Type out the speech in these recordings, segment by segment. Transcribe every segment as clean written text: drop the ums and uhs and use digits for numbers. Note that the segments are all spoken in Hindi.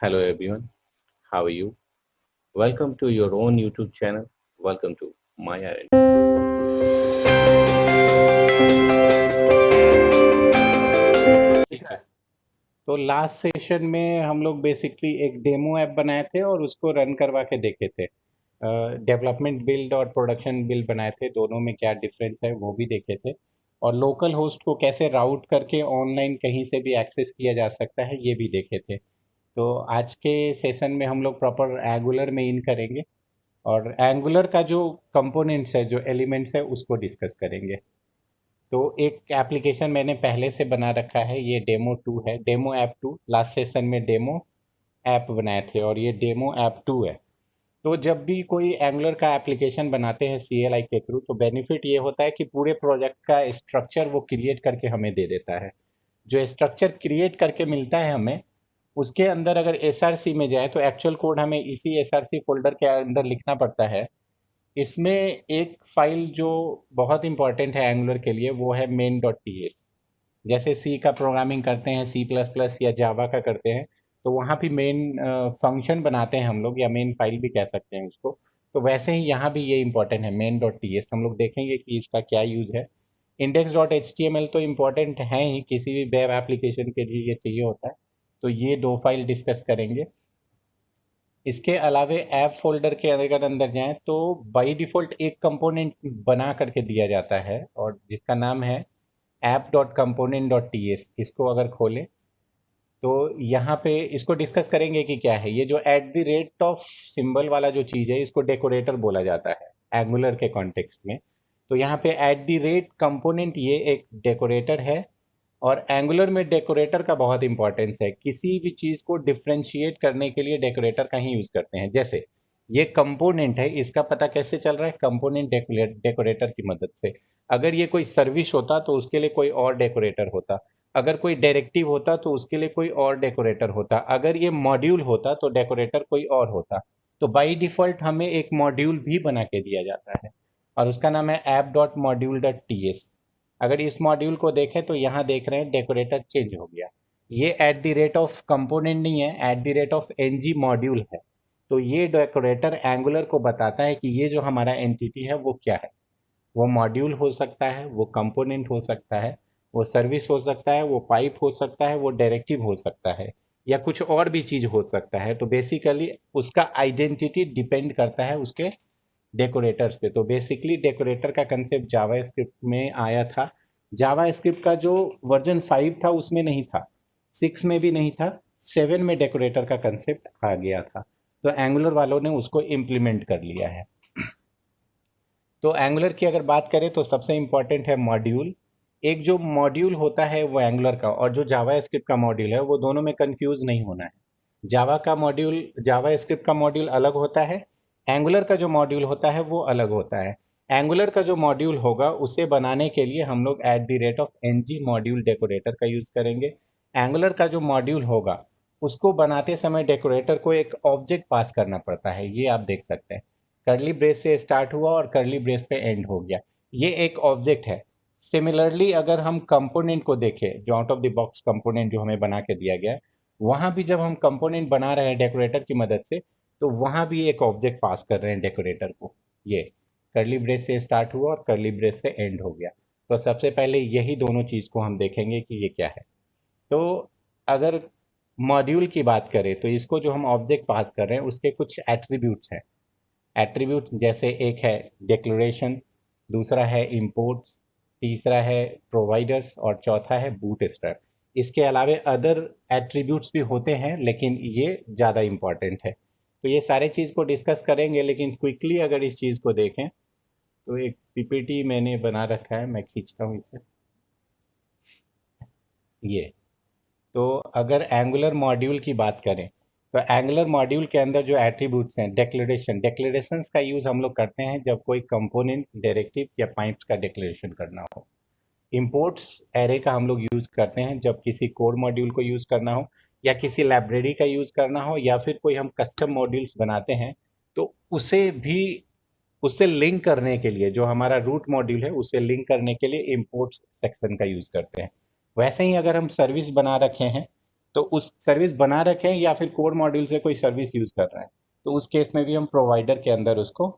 Hello everyone, how are you? Welcome to your own YouTube channel. Welcome to my R&D. ठीक है। तो लास्ट सेशन में हम लोग बेसिकली एक डेमो ऐप बनाए थे और उसको रन करवा के देखे थे। डेवलपमेंट बिल्ड और प्रोडक्शन बिल्ड बनाए थे, दोनों में क्या डिफरेंस है वो भी देखे थे। और लोकल होस्ट को कैसे राउट करके ऑनलाइन कहीं से भी एक्सेस किया जा सकता है ये भी देखे थे। तो आज के सेशन में हम लोग प्रॉपर एंगुलर में इन करेंगे और एंगुलर का जो कंपोनेंट्स है, जो एलिमेंट्स है, उसको डिस्कस करेंगे। तो एक एप्लीकेशन मैंने पहले से बना रखा है, ये डेमो 2 है, डेमो ऐप 2। लास्ट सेशन में डेमो ऐप बनाए थे और ये डेमो ऐप 2 है। तो जब भी कोई एंगुलर का एप्लीकेशन बनाते हैं CLI के थ्रू, तो बेनिफिट ये होता है कि पूरे प्रोजेक्ट का स्ट्रक्चर वो क्रिएट करके हमें दे देता है। जो स्ट्रक्चर क्रिएट करके मिलता है हमें, उसके अंदर अगर SRC में जाए तो एक्चुअल कोड हमें इसी SRC फोल्डर के अंदर लिखना पड़ता है। इसमें एक फाइल जो बहुत इंपॉर्टेंट है एंगुलर के लिए, वो है main.ts। जैसे सी का प्रोग्रामिंग करते हैं, C++ या जावा का करते हैं, तो वहाँ भी मेन फंक्शन बनाते हैं हम लोग, या मेन फाइल भी कह सकते हैं उसको। तो वैसे ही यहाँ भी ये इंपॉर्टेंट है main.ts। हम लोग देखेंगे कि इसका क्या यूज़ है। index.html तो इम्पॉर्टेंट है ही, किसी भी वेब एप्लीकेशन के लिए ये चाहिए होता है। तो ये दो फाइल डिस्कस करेंगे। इसके अलावे ऐप फोल्डर के अगर अंदर जाएं तो बाय डिफ़ॉल्ट एक कंपोनेंट बना करके दिया जाता है और जिसका नाम है app.component.ts। इसको अगर खोलें तो यहाँ पे इसको डिस्कस करेंगे कि क्या है ये जो @ सिंबल वाला जो चीज़ है, इसको डेकोरेटर बोला जाता है एंगुलर के कॉन्टेक्स्ट में। तो यहाँ पे @कंपोनेंट ये एक डेकोरेटर है। और एंगुलर में डेकोरेटर का बहुत इंपॉर्टेंस है। किसी भी चीज़ को डिफ्रेंशिएट करने के लिए डेकोरेटर का ही यूज़ करते हैं। जैसे ये कंपोनेंट है, इसका पता कैसे चल रहा है? कंपोनेंट डेकोरेटर की मदद से। अगर ये कोई सर्विस होता तो उसके लिए कोई और डेकोरेटर होता। अगर कोई डायरेक्टिव होता तो उसके लिए कोई और डेकोरेटर होता। अगर ये मॉड्यूल होता तो डेकोरेटर कोई और होता। तो बाई डिफ़ॉल्ट हमें एक मॉड्यूल भी बना के दिया जाता है और उसका नाम है app.module.ts। अगर इस मॉड्यूल को देखें तो यहाँ देख रहे हैं डेकोरेटर चेंज हो गया। ये @कंपोनेंट नहीं है, @ng मॉड्यूल है। तो ये डेकोरेटर एंगुलर को बताता है कि ये जो हमारा एंटिटी है वो क्या है। वो मॉड्यूल हो सकता है, वो कंपोनेंट हो सकता है, वो सर्विस हो सकता है, वो पाइप हो सकता है, वो डायरेक्टिव हो सकता है, या कुछ और भी चीज़ हो सकता है। तो बेसिकली उसका आइडेंटिटी डिपेंड करता है उसके डेकोरेटर्स पे। तो बेसिकली डेकोरेटर का कंसेप्ट जावा स्क्रिप्ट में आया था। जावा स्क्रिप्ट का जो वर्जन 5 था उसमें नहीं था, 6 में भी नहीं था, 7 में डेकोरेटर का कंसेप्ट आ गया था। तो एंगुलर वालों ने उसको इम्प्लीमेंट कर लिया है। तो एंगुलर की अगर बात करें तो सबसे इम्पॉर्टेंट है मॉड्यूल। एक जो मॉड्यूल होता है वो एंगुलर का और जो जावा स्क्रिप्ट का मॉड्यूल है, वो दोनों में कंफ्यूज नहीं होना है। जावा स्क्रिप्ट का मॉड्यूल अलग होता है, एंगुलर का जो मॉड्यूल होता है वो अलग होता है। एंगुलर का जो मॉड्यूल होगा उसे बनाने के लिए हम लोग @ng मॉड्यूल डेकोरेटर का यूज़ करेंगे। एंगुलर का जो मॉड्यूल होगा उसको बनाते समय डेकोरेटर को एक ऑब्जेक्ट पास करना पड़ता है, ये आप देख सकते हैं। कर्ली ब्रेस से स्टार्ट हुआ और कर्ली ब्रेस पे एंड हो गया, ये एक ऑब्जेक्ट है। सिमिलरली अगर हम कंपोनेंट को देखें, जो out of the box component जो हमें बना के दिया गया है, वहाँ भी जब हम कंपोनेंट बना रहे हैं डेकोरेटर की मदद से, तो वहाँ भी एक ऑब्जेक्ट पास कर रहे हैं डेकोरेटर को। ये कर्ली ब्रेस से स्टार्ट हुआ और कर्ली ब्रेस से एंड हो गया। तो सबसे पहले यही दोनों चीज़ को हम देखेंगे कि ये क्या है। तो अगर मॉड्यूल की बात करें तो इसको जो हम ऑब्जेक्ट पास कर रहे हैं उसके कुछ एट्रीब्यूट्स हैं। एट्रीब्यूट जैसे एक है डिक्लेरेशन, दूसरा है इंपोर्ट्स, तीसरा है प्रोवाइडर्स और चौथा है बूटस्ट्रैप। इसके अलावे अदर एट्रीब्यूट्स भी होते हैं लेकिन ये ज़्यादा इम्पॉर्टेंट है। तो ये सारे चीज़ को डिस्कस करेंगे, लेकिन क्विकली अगर इस चीज़ को देखें तो एक पीपीटी मैंने बना रखा है, मैं खींचता हूँ इसे। ये तो अगर एंगुलर मॉड्यूल की बात करें तो एंगुलर मॉड्यूल के अंदर जो एट्रीब्यूट्स हैं, डिक्लेरेशंस का यूज़ हम लोग करते हैं जब कोई कंपोनेंट, डायरेक्टिव या पाइप्स का डिक्लेरेशन करना हो। इंपोर्ट्स एरे का हम लोग यूज़ करते हैं जब किसी कोर मॉड्यूल को यूज़ करना हो, या किसी लाइब्रेरी का यूज़ करना हो, या फिर कोई हम कस्टम मॉड्यूल्स बनाते हैं तो उसे भी, उससे लिंक करने के लिए, जो हमारा रूट मॉड्यूल है उससे लिंक करने के लिए इंपोर्ट्स सेक्शन का यूज़ करते हैं। वैसे ही अगर हम सर्विस बना रखे हैं तो उस सर्विस बना रखें या फिर कोर मॉड्यूल से कोई सर्विस यूज़ कर रहे हैं, तो उस केस में भी हम प्रोवाइडर के अंदर उसको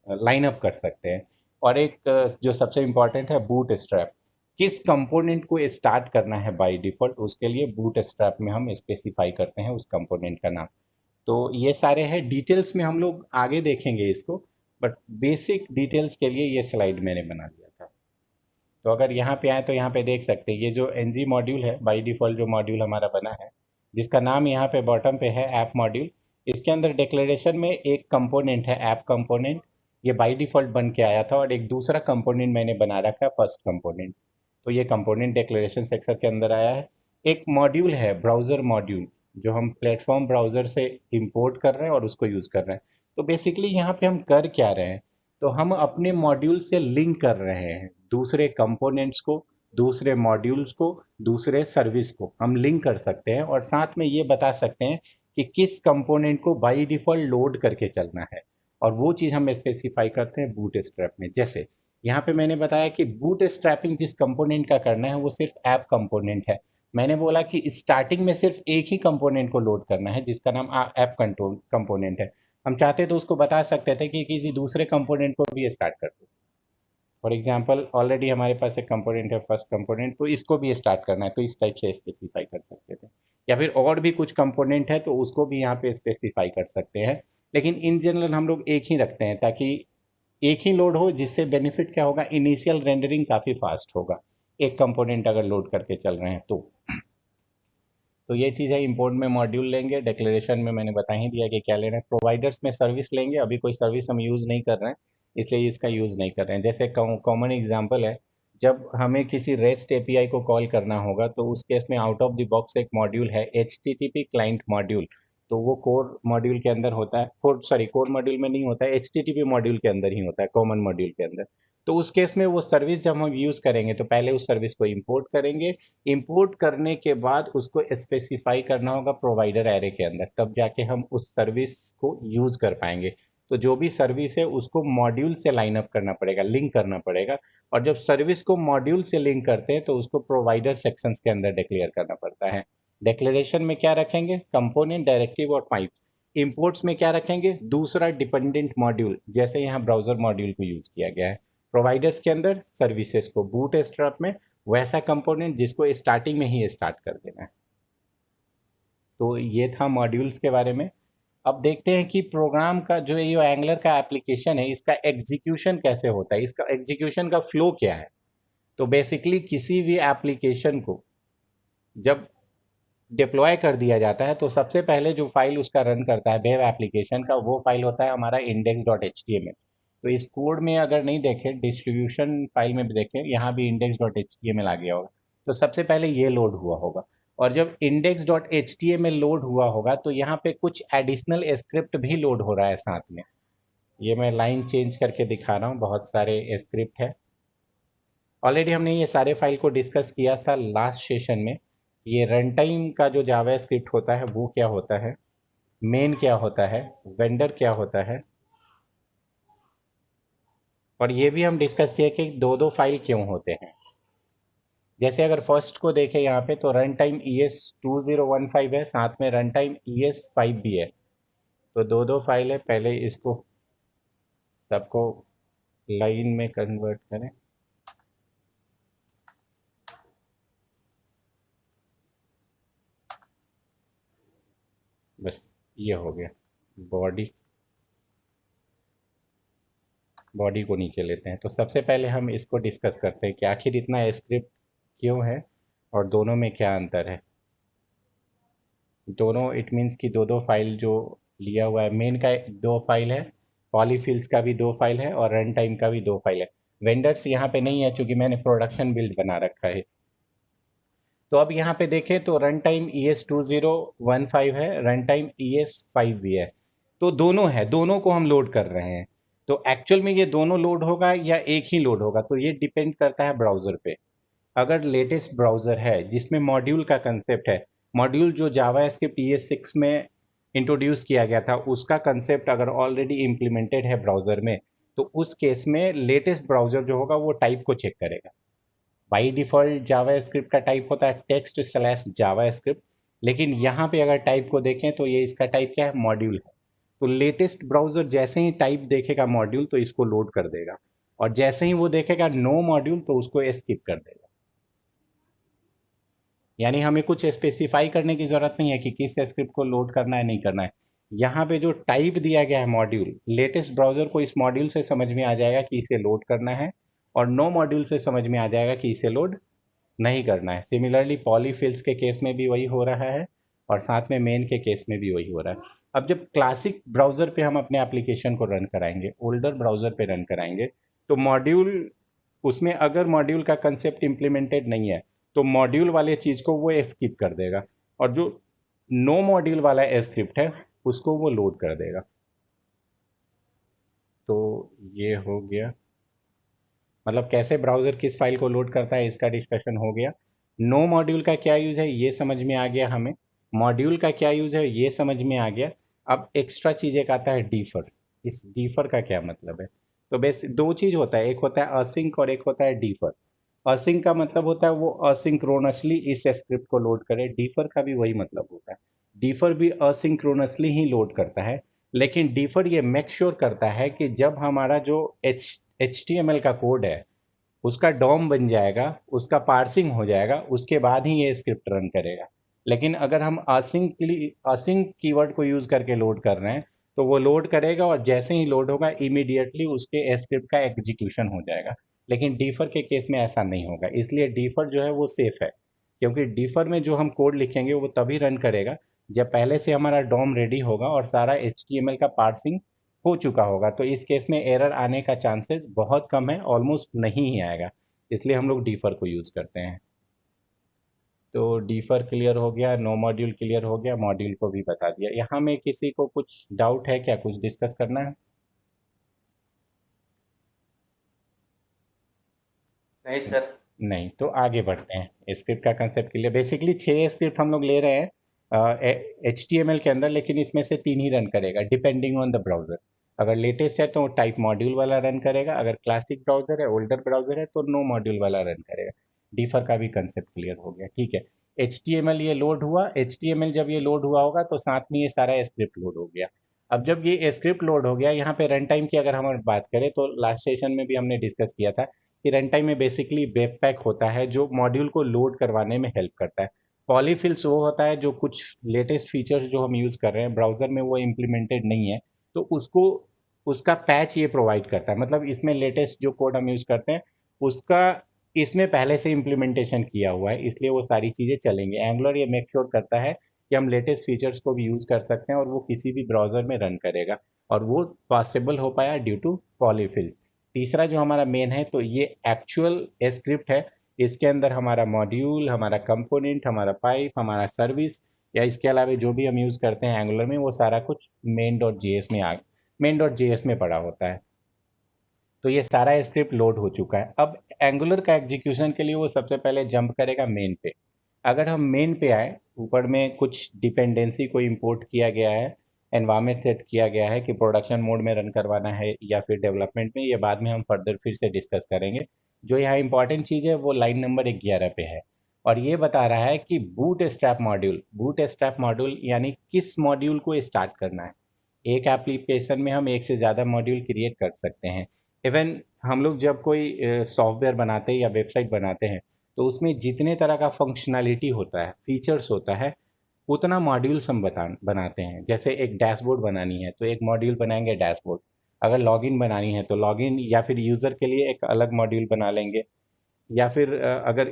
लाइन अप कर सकते हैं। और एक जो सबसे इम्पॉर्टेंट है, बूट स्ट्रैप। किस कंपोनेंट को स्टार्ट करना है बाय डिफ़ॉल्ट, उसके लिए बूट स्ट्रैप में हम स्पेसिफाई करते हैं उस कंपोनेंट का नाम। तो ये सारे हैं, डिटेल्स में हम लोग आगे देखेंगे इसको, बट बेसिक डिटेल्स के लिए ये स्लाइड मैंने बना दिया था। तो अगर यहाँ पे आए तो यहाँ पे देख सकते हैं, ये जो एनजी मॉड्यूल है बाय डिफ़ॉल्ट जो मॉड्यूल हमारा बना है, जिसका नाम यहाँ पे बॉटम पे है ऐप मॉड्यूल। इसके अंदर डिक्लेरेशन में एक कंपोनेंट है ऐप कंपोनेंट, ये बाय डिफ़ॉल्ट बन के आया था, और एक दूसरा कंपोनेंट मैंने बना रखा है फर्स्ट कंपोनेंट। तो ये कंपोनेंट डिक्लेरेशन सेक्शन के अंदर आया है। एक मॉड्यूल है ब्राउज़र मॉड्यूल, जो हम प्लेटफॉर्म ब्राउज़र से इंपोर्ट कर रहे हैं और उसको यूज़ कर रहे हैं। तो बेसिकली यहाँ पे हम कर क्या रहे हैं, तो हम अपने मॉड्यूल से लिंक कर रहे हैं दूसरे कंपोनेंट्स को, दूसरे मॉड्यूल्स को, दूसरे सर्विस को हम लिंक कर सकते हैं, और साथ में ये बता सकते हैं कि किस कंपोनेंट को बाय डिफ़ॉल्ट लोड करके चलना है, और वो चीज़ हम स्पेसिफाई करते हैं बूट स्ट्रैप में। जैसे यहाँ पे मैंने बताया कि बूट स्ट्रैपिंग जिस कंपोनेंट का करना है वो सिर्फ ऐप कंपोनेंट है। मैंने बोला कि स्टार्टिंग में सिर्फ एक ही कंपोनेंट को लोड करना है जिसका नाम ऐप कंट्रोल कंपोनेंट है। हम चाहते तो उसको बता सकते थे कि किसी दूसरे कंपोनेंट को भी स्टार्ट कर दो। फॉर एग्जांपल ऑलरेडी हमारे पास एक कंपोनेंट है फर्स्ट कंपोनेंट, तो इसको भी स्टार्ट करना है, तो इस टाइप से स्पेसिफाई कर सकते थे। या फिर और भी कुछ कंपोनेंट है तो उसको भी यहाँ पे स्पेसिफाई कर सकते हैं, लेकिन इन जनरल हम लोग एक ही रखते हैं ताकि एक ही लोड हो, जिससे बेनिफिट क्या होगा, इनिशियल रेंडरिंग काफ़ी फास्ट होगा एक कंपोनेंट अगर लोड करके चल रहे हैं तो ये चीज़ है। इंपोर्ट में मॉड्यूल लेंगे, डिक्लेरेशन में मैंने बता ही दिया कि क्या लेना है। प्रोवाइडर्स में सर्विस लेंगे, अभी कोई सर्विस हम यूज़ नहीं कर रहे हैं इसलिए इसका यूज़ नहीं कर रहे हैं। जैसे कॉमन एग्जांपल है, जब हमें किसी रेस्ट एपीआई को कॉल करना होगा तो उस केस में आउट ऑफ द बॉक्स एक मॉड्यूल है HTTP क्लाइंट मॉड्यूल, तो वो कोर मॉड्यूल के अंदर होता है, कोर मॉड्यूल में नहीं होता है, HTTP मॉड्यूल के अंदर ही होता है, कॉमन मॉड्यूल के अंदर। तो उस केस में वो सर्विस जब हम यूज़ करेंगे तो पहले उस सर्विस को इंपोर्ट करेंगे, इंपोर्ट करने के बाद उसको स्पेसिफाई करना होगा प्रोवाइडर एरे के अंदर, तब जाके हम उस सर्विस को यूज़ कर पाएंगे। तो जो भी सर्विस है उसको मॉड्यूल से लाइन अप करना पड़ेगा, लिंक करना पड़ेगा, और जब सर्विस को मॉड्यूल से लिंक करते हैं तो उसको प्रोवाइडर सेक्शंस के अंदर डिक्लेयर करना पड़ता है। डिक्लेरेशन में क्या रखेंगे, कंपोनेंट, डायरेक्टिव और पाइप। इंपोर्ट्स में क्या रखेंगे, दूसरा डिपेंडेंट मॉड्यूल, जैसे यहाँ ब्राउज़र मॉड्यूल को यूज़ किया गया है। प्रोवाइडर्स के अंदर सर्विसेज को, बूट स्ट्रैप में वैसा कंपोनेंट जिसको स्टार्टिंग में ही स्टार्ट कर देना है। तो ये था मॉड्यूल्स के बारे में। अब देखते हैं कि प्रोग्राम का जो ये एंगुलर का एप्लीकेशन है इसका एग्जीक्यूशन कैसे होता है, इसका एग्जीक्यूशन का फ्लो क्या है। तो बेसिकली किसी भी एप्लीकेशन को जब डिप्लॉय कर दिया जाता है तो सबसे पहले जो फाइल उसका रन करता है वेब एप्लीकेशन का, वो फाइल होता है हमारा index.html। तो इस कोड में अगर नहीं देखें, डिस्ट्रीब्यूशन फाइल में भी देखें, यहाँ भी index.html आ गया होगा। तो सबसे पहले ये लोड हुआ होगा, और जब index.html लोड हुआ होगा तो यहाँ पे कुछ एडिशनल स्क्रिप्ट भी लोड हो रहा है साथ में। ये मैं लाइन चेंज करके दिखा रहा हूँ, बहुत सारे स्क्रिप्ट है। ऑलरेडी हमने ये सारे फाइल को डिस्कस किया था लास्ट सेशन में। ये रन टाइम का जो जावा स्क्रिप्ट होता है वो क्या होता है, मेन क्या होता है, वेंडर क्या होता है, और ये भी हम डिस्कस किए कि दो दो फाइल क्यों होते हैं। जैसे अगर फर्स्ट को देखें यहाँ पे तो रन टाइम ES2015 है, साथ में रन टाइम ES5 भी है, तो दो दो फाइल है। पहले इसको सबको लाइन में कन्वर्ट करें। बस ये हो गया। बॉडी बॉडी को नीचे लेते हैं। तो सबसे पहले हम इसको डिस्कस करते हैं कि आखिर इतना स्क्रिप्ट क्यों है और दोनों में क्या अंतर है। दोनों इट मीन्स कि दो दो फाइल जो लिया हुआ है, मेन का दो फाइल है, पॉलीफिल्स का भी दो फाइल है, और रन टाइम का भी दो फाइल है। वेंडर्स यहाँ पे नहीं है क्योंकि मैंने प्रोडक्शन बिल्ड बना रखा है। तो अब यहाँ पे देखें तो रन टाइम ES2015 है, रन टाइम ES5 भी है, तो दोनों है, दोनों को हम लोड कर रहे हैं। तो एक्चुअल में ये दोनों लोड होगा या एक ही लोड होगा, तो ये डिपेंड करता है ब्राउज़र पे। अगर लेटेस्ट ब्राउज़र है जिसमें मॉड्यूल का कंसेप्ट है, मॉड्यूल जो जावास्क्रिप्ट ES6 में इंट्रोड्यूस किया गया था उसका कंसेप्ट अगर ऑलरेडी इम्प्लीमेंटेड है ब्राउज़र में, तो उस केस में लेटेस्ट ब्राउज़र जो होगा वो टाइप को चेक करेगा। बाई डिफ़ॉल्ट जावास्क्रिप्ट का टाइप होता है टेक्स्ट स्लैश जावास्क्रिप्ट, लेकिन यहाँ पे अगर टाइप को देखें तो ये इसका टाइप क्या है, मॉड्यूल है। तो लेटेस्ट ब्राउज़र जैसे ही टाइप देखेगा मॉड्यूल तो इसको लोड कर देगा, और जैसे ही वो देखेगा नो मॉड्यूल तो उसको स्किप कर देगा। यानी हमें कुछ स्पेसिफाई करने की ज़रूरत नहीं है कि किस स्क्रिप्ट को लोड करना है नहीं करना है। यहाँ पे जो टाइप दिया गया है मॉड्यूल, लेटेस्ट ब्राउज़र को इस मॉड्यूल से समझ में आ जाएगा कि इसे लोड करना है, और नो मॉड्यूल से समझ में आ जाएगा कि इसे लोड नहीं करना है। सिमिलरली पॉलीफिल्स के केस में भी वही हो रहा है, और साथ में मेन के केस में भी वही हो रहा है। अब जब क्लासिक ब्राउज़र पे हम अपने एप्लीकेशन को रन कराएंगे, ओल्डर ब्राउज़र पे रन कराएंगे, तो मॉड्यूल, उसमें अगर मॉड्यूल का कंसेप्ट इम्प्लीमेंटेड नहीं है तो मॉड्यूल वाले चीज़ को वो स्किप कर देगा, और जो नो मॉड्यूल वाला स्क्रिप्ट है उसको वो लोड कर देगा। तो ये हो गया, मतलब कैसे ब्राउज़र किस फाइल को लोड करता है इसका डिस्कशन हो गया। नो मॉड्यूल का क्या यूज़ है ये समझ में आ गया हमें, मॉड्यूल का क्या यूज़ है ये समझ में आ गया। अब एक्स्ट्रा चीज़ एक आता है डीफर। इस डीफर का क्या मतलब है? तो बेस दो चीज़ होता है, एक होता है असिंक और एक होता है डीफर। असिंक का मतलब होता है वो असिंक्रोनसली इस स्क्रिप्ट को लोड करे, डीफर का भी वही मतलब होता है। डीफर भी असिंक्रोनसली ही लोड करता है, लेकिन डीफर ये मेक श्योर करता है कि जब हमारा जो एच टी एम एल का कोड है उसका डॉम बन जाएगा, उसका पार्सिंग हो जाएगा, उसके बाद ही ये स्क्रिप्ट रन करेगा। लेकिन अगर हम असिंक कीवर्ड को यूज़ करके लोड कर रहे हैं तो वो लोड करेगा, और जैसे ही लोड होगा इमीडिएटली उसके स्क्रिप्ट का एग्जीक्यूशन हो जाएगा। लेकिन डीफर के केस में ऐसा नहीं होगा, इसलिए डीफर जो है वो सेफ है, क्योंकि डीफर में जो हम कोड लिखेंगे वो तभी रन करेगा जब पहले से हमारा डॉम रेडी होगा और सारा एच का पार्सिंग हो चुका होगा। तो इस केस में एरर आने का चांसेस बहुत कम है, ऑलमोस्ट नहीं ही आएगा, इसलिए हम लोग डीफर को यूज़ करते हैं। तो डीफर क्लियर हो गया, नो मॉड्यूल क्लियर हो गया, मॉड्यूल को भी बता दिया। यहाँ में किसी को कुछ डाउट है क्या, कुछ डिस्कस करना है? नहीं सर। नहीं, तो आगे बढ़ते हैं। स्क्रिप्ट का कंसेप्ट क्लियर, बेसिकली 6 स्क्रिप्ट हम लोग ले रहे हैं एच टी एम एल के अंदर, लेकिन इसमें से 3 ही रन करेगा डिपेंडिंग ऑन द ब्राउज़र। अगर लेटेस्ट है तो टाइप मॉड्यूल वाला रन करेगा, अगर क्लासिक ब्राउज़र है, ओल्डर ब्राउज़र है तो नो मॉड्यूल वाला रन करेगा। डीफर का भी कंसेप्ट क्लियर हो गया, ठीक है। एच टी एम एल ये लोड हुआ, एच टी एम एल जब ये लोड हुआ होगा तो साथ में ये सारा स्क्रिप्ट लोड हो गया। अब जब ये स्क्रिप्ट लोड हो गया, यहाँ पे रन टाइम की अगर हम बात करें तो लास्ट सेशन में भी हमने डिस्कस किया था कि रन टाइम में बेसिकली वेब पैक होता है जो मॉड्यूल को लोड करवाने में हेल्प करता है। पॉलीफिल्स वो होता है जो कुछ लेटेस्ट फीचर्स जो हम यूज़ कर रहे हैं ब्राउज़र में वो इम्प्लीमेंटेड नहीं है, तो उसको उसका पैच ये प्रोवाइड करता है। मतलब इसमें लेटेस्ट जो कोड हम यूज़ करते हैं उसका इसमें पहले से इम्प्लीमेंटेशन किया हुआ है, इसलिए वो सारी चीज़ें चलेंगी। एंगुलर ये मेक श्योर करता है कि हम लेटेस्ट फीचर्स को भी यूज़ कर सकते हैं और वो किसी भी ब्राउज़र में रन करेगा, और वो पॉसिबल हो पाया ड्यू टू पॉलीफिल। तीसरा जो हमारा मेन है तो ये एक्चुअल स्क्रिप्ट है, इसके अंदर हमारा मॉड्यूल, हमारा कंपोनेंट, हमारा पाइप, हमारा सर्विस, या इसके अलावा जो भी हम यूज़ करते हैं एंगुलर में वो सारा कुछ मेन डॉट जे एस में पड़ा होता है। तो ये सारा स्क्रिप्ट लोड हो चुका है। अब एंगुलर का एग्जीक्यूशन के लिए वो सबसे पहले जंप करेगा मेन पे। अगर हम मेन पे आए, ऊपर में कुछ डिपेंडेंसी को इंपोर्ट किया गया है, एनवायरमेंट सेट किया गया है कि प्रोडक्शन मोड में रन करवाना है या फिर डेवलपमेंट में, ये बाद में हम फर्दर फिर से डिस्कस करेंगे। जो यहाँ इंपॉर्टेंट चीज़ है वो लाइन नंबर 11 पे है, और ये बता रहा है कि बूट स्ट्रैप मॉड्यूल यानी किस मॉड्यूल को स्टार्ट करना है। एक एप्लीकेशन में हम एक से ज़्यादा मॉड्यूल क्रिएट कर सकते हैं। इवन हम लोग जब कोई सॉफ्टवेयर बनाते हैं या वेबसाइट बनाते हैं तो उसमें जितने तरह का फंक्शनैलिटी होता है, फीचर्स होता है, उतना मॉड्यूल्स हम बनाते हैं। जैसे एक डैशबोर्ड बनानी है तो एक मॉड्यूल बनाएंगे डैशबोर्ड, अगर लॉगिन बनानी है तो लॉगिन या फिर यूज़र के लिए एक अलग मॉड्यूल बना लेंगे, या फिर अगर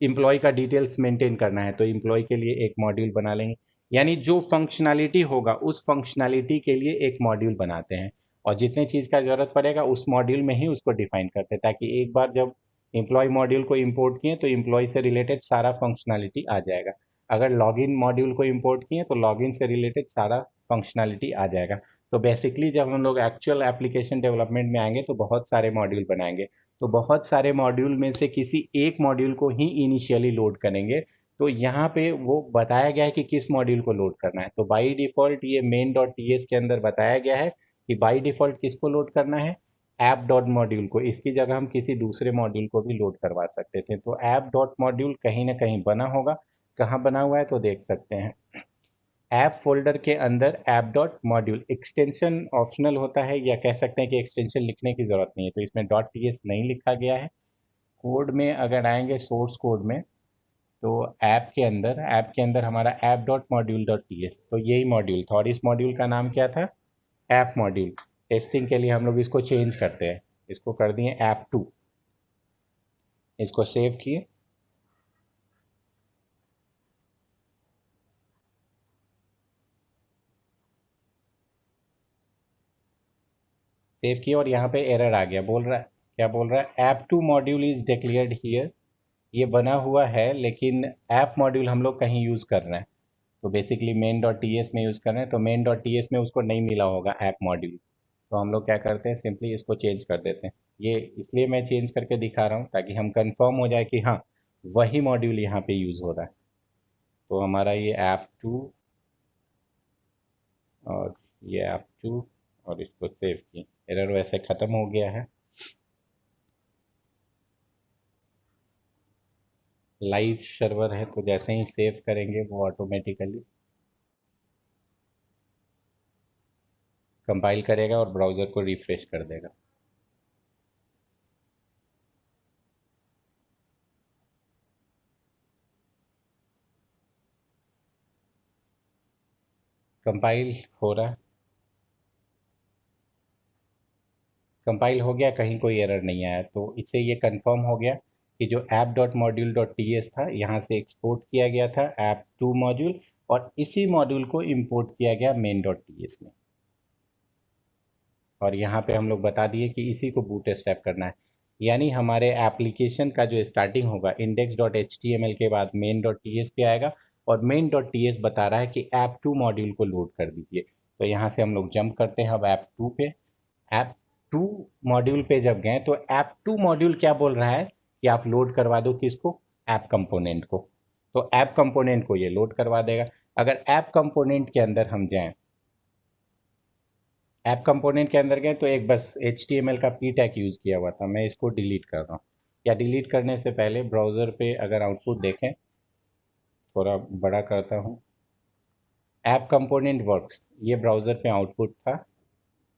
एम्प्लॉय का डिटेल्स मेंटेन करना है तो एम्प्लॉय के लिए एक मॉड्यूल बना लेंगे। यानी जो फंक्शनैलिटी होगा उस फंक्शनैलिटी के लिए एक मॉड्यूल बनाते हैं, और जितने चीज़ का ज़रूरत पड़ेगा उस मॉड्यूल में ही उसको डिफाइन करते हैं, ताकि एक बार जब एम्प्लॉय मॉड्यूल को इंपोर्ट किए तो एम्प्लॉय से रिलेटेड सारा फंक्शनैलिटी आ जाएगा। अगर लॉगिन मॉड्यूल को इंपोर्ट किए तो लॉगिन से रिलेटेड सारा फंक्शनैलिटी आ जाएगा। तो बेसिकली जब हम लोग एक्चुअल एप्लीकेशन डेवलपमेंट में आएंगे तो बहुत सारे मॉड्यूल बनाएंगे, तो बहुत सारे मॉड्यूल में से किसी एक मॉड्यूल को ही इनिशियली लोड करेंगे। तो यहाँ पे वो बताया गया है कि किस मॉड्यूल को लोड करना है। तो बाई डिफ़ॉल्ट ये मेन डॉट टी एस के अंदर बताया गया है कि बाई डिफ़ॉल्ट किसको लोड करना है, ऐप डॉट मॉड्यूल को। इसकी जगह हम किसी दूसरे मॉड्यूल को भी लोड करवा सकते थे, तो ऐप डॉट मॉड्यूल कहीं ना कहीं बना होगा, कहाँ बना हुआ है तो देख सकते हैं। ऐप फोल्डर के अंदर app dot module extension optional होता है, या कह सकते हैं कि एक्सटेंशन लिखने की ज़रूरत नहीं है, तो इसमें डॉट टी एस नहीं लिखा गया है। कोड में अगर आएंगे सोर्स कोड में, तो ऐप के अंदर हमारा app dot module dot T S, तो यही मॉड्यूल था, और इस मॉड्यूल का नाम क्या था? App module. टेस्टिंग के लिए हम लोग इसको चेंज करते हैं, इसको कर दिए ऐप टू। इसको सेव किए, और यहाँ पे एरर आ गया, बोल रहा है, क्या बोल रहा है? App two module is declared here. ये बना हुआ है, लेकिन ऐप मॉड्यूल हम लोग कहीं यूज़ कर रहे हैं, तो basically main dot T S में यूज़ कर रहे हैं, तो मेन डॉट टी एस में उसको नहीं मिला होगा ऐप मॉड्यूल। तो हम लोग क्या करते हैं, सिंपली इसको चेंज कर देते हैं। ये इसलिए मैं चेंज करके दिखा रहा हूँ ताकि हम कंफर्म हो जाए कि हाँ, वही मॉड्यूल यहाँ पे यूज़ हो रहा है। तो हमारा ये ऐप टू, और ये ऐप टू, और इसको सेव की, एरर वैसे ख़त्म हो गया है। लाइव सर्वर है, तो जैसे ही सेव करेंगे वो ऑटोमेटिकली कंपाइल करेगा और ब्राउज़र को रिफ्रेश कर देगा। कंपाइल हो रहा है, कंपाइल हो गया, कहीं कोई एरर नहीं आया, तो इससे ये कंफर्म हो गया कि जो app dot module dot T S था, यहाँ से एक्सपोर्ट किया गया था ऐप टू मॉड्यूल, और इसी मॉड्यूल को इंपोर्ट किया गया मेन डॉट टी एस में। और यहाँ पे हम लोग बता दिए कि इसी को बूट स्ट्रैप करना है, यानी हमारे एप्लीकेशन का जो स्टार्टिंग होगा index dot H T M L के बाद मेन डॉट टी एस पे आएगा, और मेन डॉट टी एस बता रहा है कि ऐप टू मॉड्यूल को लोड कर दीजिए। तो यहाँ से हम लोग जंप करते हैं अब ऐप टू पे। ऐप टू मॉड्यूल पे जब गए, तो ऐप टू मॉड्यूल क्या बोल रहा है कि आप लोड करवा दो किसको? ऐप कंपोनेंट को। तो ऐप कंपोनेंट को ये लोड करवा देगा। अगर ऐप कंपोनेंट के अंदर हम जाएं, ऐप कंपोनेंट के अंदर गए, तो एक बस एच टी एम एल का पी टैग यूज़ किया हुआ था, मैं इसको डिलीट कर रहा हूँ। या डिलीट करने से पहले ब्राउज़र पे अगर आउटपुट देखें, थोड़ा बड़ा करता हूँ। ऐप कंपोनेंट वर्क्स, ये ब्राउज़र पे आउटपुट था,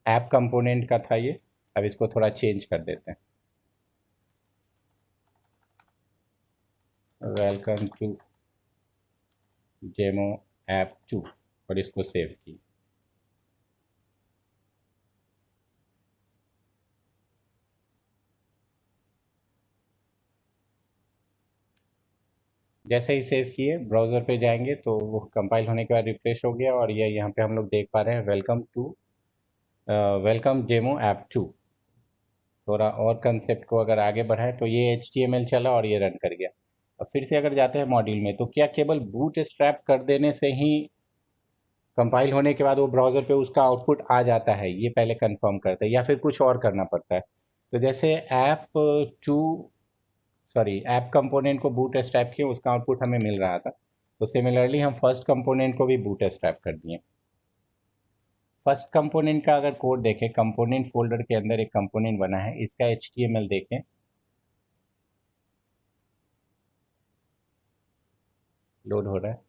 ऐप कंपोनेंट का था ये। अब इसको थोड़ा चेंज कर देते हैं, welcome to demo app two, और इसको सेव की। जैसे ही सेव किए ब्राउज़र पे जाएंगे, तो वो कंपाइल होने के बाद रिफ्रेश हो गया, और ये यहाँ पे हम लोग देख पा रहे हैं वेलकम डेमो ऐप टू। थोड़ा और कंसेप्ट को अगर आगे बढ़ाएं, तो ये HTML चला और ये रन कर गया। अब फिर से अगर जाते हैं मॉड्यूल में, तो क्या केवल बूट स्ट्रैप कर देने से ही कंपाइल होने के बाद वो ब्राउज़र पे उसका आउटपुट आ जाता है, ये पहले कंफर्म करते हैं, या फिर कुछ और करना पड़ता है? तो जैसे टू ऐप कंपोनेंट को बूट स्ट्रैप किए, उसका आउटपुट हमें मिल रहा था, तो सिमिलरली हम फर्स्ट कंपोनेंट को भी बूट स्ट्रैप कर दिए। फर्स्ट कंपोनेंट का अगर कोड देखें, कंपोनेंट फोल्डर के अंदर एक कंपोनेंट बना है, इसका HTML देखें, लोड हो रहा है,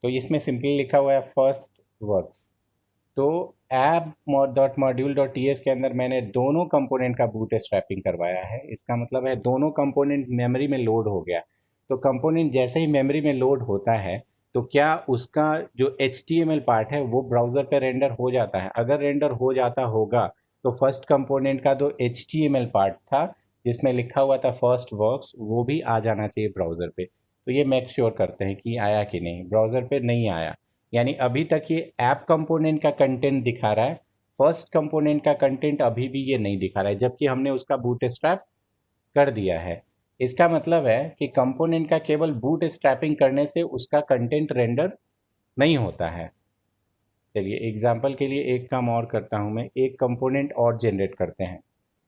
तो इसमें सिंपली लिखा हुआ है फर्स्ट वर्क्स। तो app dot module dot T S के अंदर मैंने दोनों कंपोनेंट का बूट स्ट्रैपिंग करवाया है, इसका मतलब है दोनों कंपोनेंट मेमोरी में लोड हो गया। तो कंपोनेंट जैसे ही मेमोरी में लोड होता है, तो क्या उसका जो H T M L part है वो ब्राउज़र पे रेंडर हो जाता है? अगर रेंडर हो जाता होगा, तो फर्स्ट कंपोनेंट का जो H T M L part था, जिसमें लिखा हुआ था फर्स्ट वर्क्स, वो भी आ जाना चाहिए ब्राउज़र पे। तो ये मेक श्योर करते हैं कि आया कि नहीं, ब्राउज़र पे नहीं आया, यानी अभी तक ये ऐप कंपोनेंट का कंटेंट दिखा रहा है, फर्स्ट कंपोनेंट का कंटेंट अभी भी ये नहीं दिखा रहा है, जबकि हमने उसका बूटस्ट्रैप कर दिया है। इसका मतलब है कि कंपोनेंट का केवल बूटस्ट्रैपिंग करने से उसका कंटेंट रेंडर नहीं होता है। चलिए एग्जांपल के लिए एक काम और करता हूँ, मैं एक कंपोनेंट और जनरेट करते हैं।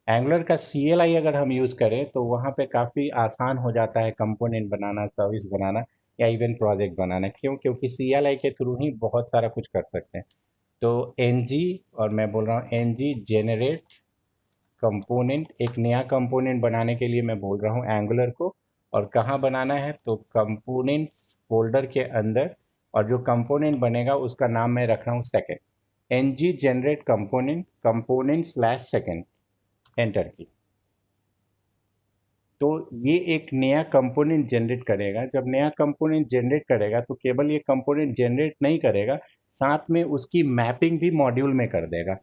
एंगुलर का CLI अगर हम यूज़ करें, तो वहाँ पे काफ़ी आसान हो जाता है कंपोनेंट बनाना, सर्विस बनाना, या इवन प्रोजेक्ट बनाना। क्यों? क्योंकि CLI के थ्रू ही बहुत सारा कुछ कर सकते हैं। तो NG, और मैं बोल रहा हूँ NG जेनरेट कंपोनेंट, एक नया कंपोनेंट बनाने के लिए मैं बोल रहा हूँ एंगुलर को, और कहाँ बनाना है? तो कंपोनेंट्स फोल्डर के अंदर, और जो कंपोनेंट बनेगा उसका नाम मैं रख रहा हूँ second, ng generate component component slash second, enter की। तो ये एक नया कंपोनेंट जनरेट करेगा। जब नया कंपोनेंट जनरेट करेगा तो केवल ये कंपोनेंट जनरेट नहीं करेगा, साथ में उसकी मैपिंग भी मॉड्यूल में कर देगा।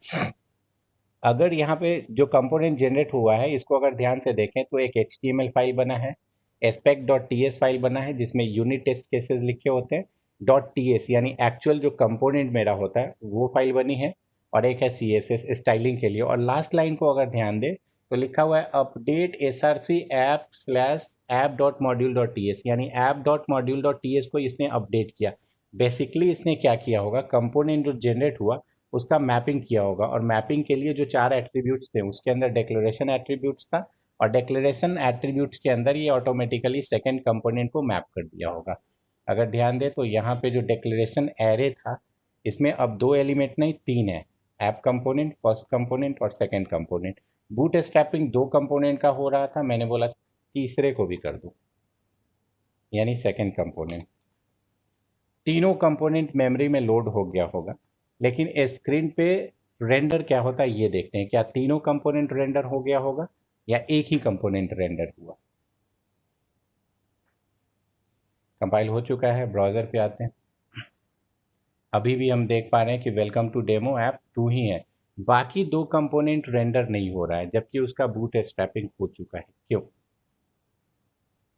अगर यहाँ पे जो कंपोनेंट जनरेट हुआ है इसको अगर ध्यान से देखें तो एक HTML फाइल बना है, aspect.ts फाइल बना है जिसमें यूनिट टेस्ट केसेस लिखे होते हैं, .ts यानी एक्चुअल जो कंपोनेंट मेरा होता है वो फाइल बनी है, और एक है CSS स्टाइलिंग के लिए। और लास्ट लाइन को अगर ध्यान दें तो लिखा हुआ है update src app slash app dot module dot T S, यानी app dot module dot T S को इसने अपडेट किया। बेसिकली इसने क्या किया होगा, कंपोनेंट जो जनरेट हुआ उसका मैपिंग किया होगा, और मैपिंग के लिए जो 4 एट्रीब्यूट्स थे उसके अंदर डिक्लेरेशन एट्रीब्यूट्स था, और डिक्लेरेशन एट्रीब्यूट्स के अंदर ये ऑटोमेटिकली सेकंड कंपोनेंट को मैप कर दिया होगा। अगर ध्यान दें तो यहाँ पे जो डिक्लेरेशन एरे था इसमें अब 2 एलिमेंट नहीं 3 है, ऐप कंपोनेंट, फर्स्ट कंपोनेंट और second component. Boot strapping 2 component का हो रहा था, मैंने बोला तीसरे को भी कर दूं, यानी सेकंड कंपोनेंट। तीनों कंपोनेंट मेमोरी में लोड हो गया होगा, लेकिन स्क्रीन पे रेंडर क्या होता है ये देखते हैं। क्या तीनों कंपोनेंट रेंडर हो गया होगा या एक ही कंपोनेंट रेंडर हुआ? कंपाइल हो चुका है, ब्राउज़र पे आते हैं। अभी भी हम देख पा रहे हैं कि वेलकम टू डेमो ऐप 2 ही है, बाकी 2 कंपोनेंट रेंडर नहीं हो रहा है, जबकि उसका बूट स्ट्रैपिंग हो चुका है। क्यों?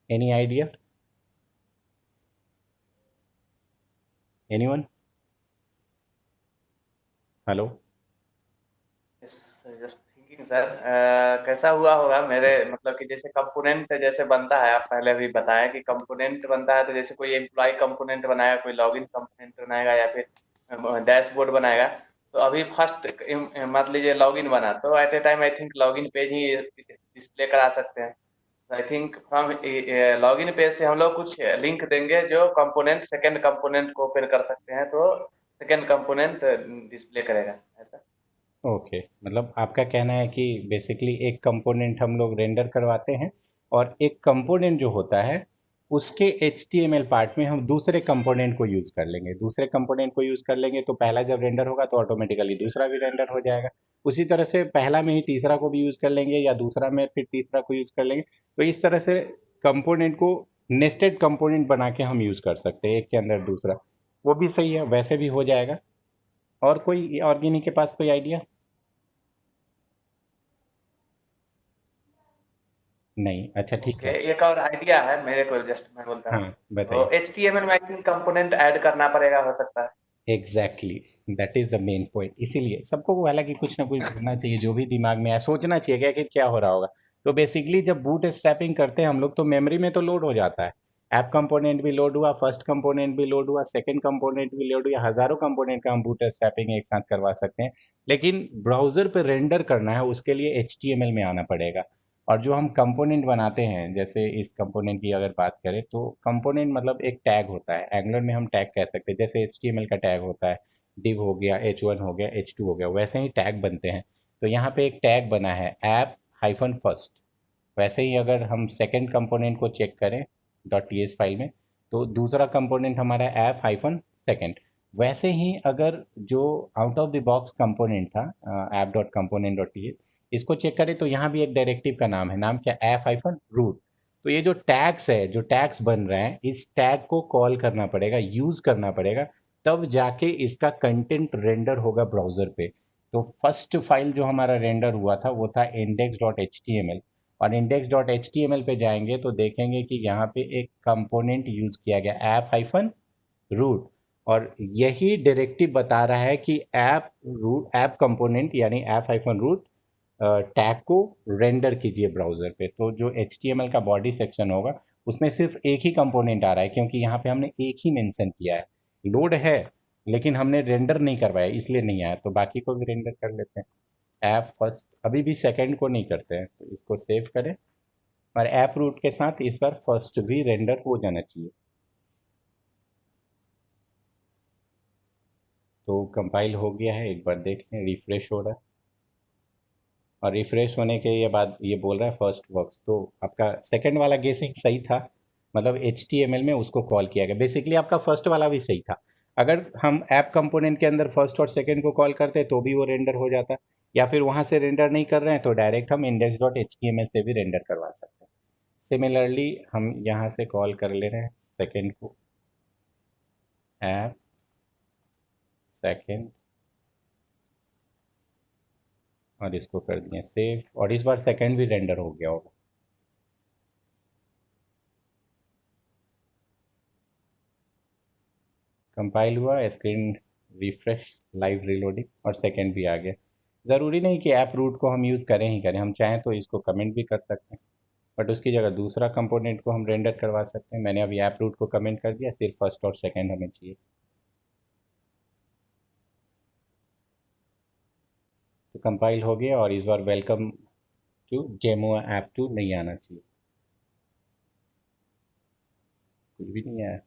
Any idea? Anyone? Hello? Just thinking sir, कैसा हुआ होगा मेरे मतलब कि जैसे कंपोनेंट जैसे बनता है, आप पहले भी बताया कि कंपोनेंट बनता है, तो जैसे कोई एम्प्लॉय कंपोनेंट बनाएगा, कोई लॉगिन कंपोनेंट बनाएगा, या फिर डैशबोर्ड बनाएगा। तो अभी फर्स्ट मान लीजिए लॉगिन बना, तो at a time I think login page ही डिस्प्ले करा सकते हैं। I think from login page से हम लोग कुछ लिंक देंगे जो कंपोनेंट सेकंड कंपोनेंट को ओपन कर सकते हैं, तो सेकंड कंपोनेंट डिस्प्ले करेगा ऐसा। ओके, मतलब आपका कहना है कि बेसिकली एक कंपोनेंट हम लोग रेंडर करवाते हैं, और एक कंपोनेंट जो होता है उसके HTML पार्ट में हम दूसरे कंपोनेंट को यूज़ कर लेंगे। दूसरे कंपोनेंट को यूज़ कर लेंगे तो पहला जब रेंडर होगा तो ऑटोमेटिकली दूसरा भी रेंडर हो जाएगा। उसी तरह से पहला में ही तीसरा को भी यूज़ कर लेंगे, या दूसरा में फिर तीसरा को यूज़ कर लेंगे। तो इस तरह से कंपोनेंट को नेस्टेड कंपोनेंट बना के हम यूज़ कर सकते हैं, एक के अंदर दूसरा। वो भी सही है, वैसे भी हो जाएगा। और कोई और किन्हीं के पास कोई आइडिया? नहीं? अच्छा ठीक ओके, है। एक और आइडिया है मेरे को, जस्ट मैं बोलता हूँ। हाँ, तो बताइए। HTML में आई थिंक कंपोनेंट ऐड करना पड़ेगा, हो सकता है। Exactly, that is the main point. इसीलिए सबको हालांकि कुछ ना कुछ ढूंढना चाहिए, जो भी दिमाग में है सोचना चाहिए कि क्या हो रहा होगा। तो बेसिकली जब बूट स्ट्रैपिंग करते हैं हम लोग तो मेमोरी में तो लोड हो जाता है, ऐप कंपोनेंट भी लोड हुआ, फर्स्ट कंपोनेंट भी लोड हुआ, सेकंड कंपोनेंट भी लोड हुआ, हजारों कंपोनेंट का हम बूट स्ट्रैपिंग एक साथ करवा सकते हैं। लेकिन ब्राउजर पे रेंडर करना है उसके लिए HTML में आना पड़ेगा। और जो हम कंपोनेंट बनाते हैं, जैसे इस कंपोनेंट की अगर बात करें तो कंपोनेंट मतलब एक टैग होता है, एंगुलर में हम टैग कह सकते हैं, जैसे HTML का टैग होता है, div हो गया, H1 हो गया, H2 हो गया, वैसे ही टैग बनते हैं। तो यहाँ पे एक टैग बना है ऐप हाइफन फर्स्ट। वैसे ही अगर हम सेकंड कंपोनेंट को चेक करें .ts फाइल में, तो दूसरा कंपोनेंट हमारा ऐप हाइफन सेकंड। वैसे ही अगर जो out of the box component था app dot component dot T, इसको चेक करें तो यहाँ भी एक डायरेक्टिव का नाम है, नाम क्या? App hyphen root. तो ये जो टैग्स है, जो टैग्स बन रहे हैं, इस टैग को कॉल करना पड़ेगा, यूज़ करना पड़ेगा, तब जाके इसका कंटेंट रेंडर होगा ब्राउज़र पे। तो फर्स्ट फाइल जो हमारा रेंडर हुआ था वो था index.html, और index.html पे जाएंगे तो देखेंगे कि यहाँ पे एक कंपोनेंट यूज़ किया गया, ऐप हाइफन रूट। और यही डायरेक्टिव बता रहा है कि ऐप रूट, ऐप कंपोनेंट यानी ऐप हाइफन रूट टैग को रेंडर कीजिए ब्राउज़र पे। तो जो HTML का बॉडी सेक्शन होगा उसमें सिर्फ एक ही कंपोनेंट आ रहा है, क्योंकि यहाँ पे हमने एक ही मेंशन किया है। लोड है लेकिन हमने रेंडर नहीं करवाया, इसलिए नहीं आया। तो बाकी को भी रेंडर कर लेते हैं। ऐप फर्स्ट, अभी भी सेकंड को नहीं करते हैं, तो इसको सेव करें, और ऐप रूट के साथ इस बार फर्स्ट भी रेंडर हो जाना चाहिए। तो कंपाइल हो गया है, एक बार देख लें, रिफ्रेश हो रहा है, और रिफ्रेश होने के ये बाद ये बोल रहा है फर्स्ट वर्क्स। तो आपका सेकंड वाला गेसिंग सही था, मतलब HTML में उसको कॉल किया गया। बेसिकली आपका फर्स्ट वाला भी सही था। अगर हम ऐप कंपोनेंट के अंदर फर्स्ट और सेकंड को कॉल करते तो भी वो रेंडर हो जाता, या फिर वहाँ से रेंडर नहीं कर रहे हैं तो डायरेक्ट हम index.html से भी रेंडर करवा सकते हैं। सिमिलरली हम यहाँ से कॉल कर ले रहे हैं सेकंड को, ऐप सेकंड, और इसको कर दिए सेव, और इस बार सेकंड भी रेंडर हो गया होगा। कंपाइल हुआ, स्क्रीन रिफ्रेश, लाइव रीलोडिंग, और सेकंड भी आ गया। ज़रूरी नहीं कि ऐप रूट को हम यूज़ करें ही करें, हम चाहें तो इसको कमेंट भी कर सकते हैं, बट उसकी जगह दूसरा कंपोनेंट को हम रेंडर करवा सकते हैं। मैंने अभी ऐप रूट को कमेंट कर दिया, सिर्फ फर्स्ट और सेकंड हमें चाहिए। तो कंपाइल हो गया, और इस बार वेलकम टू जेमो ऐप 2 नहीं आना चाहिए, कुछ भी नहीं आया।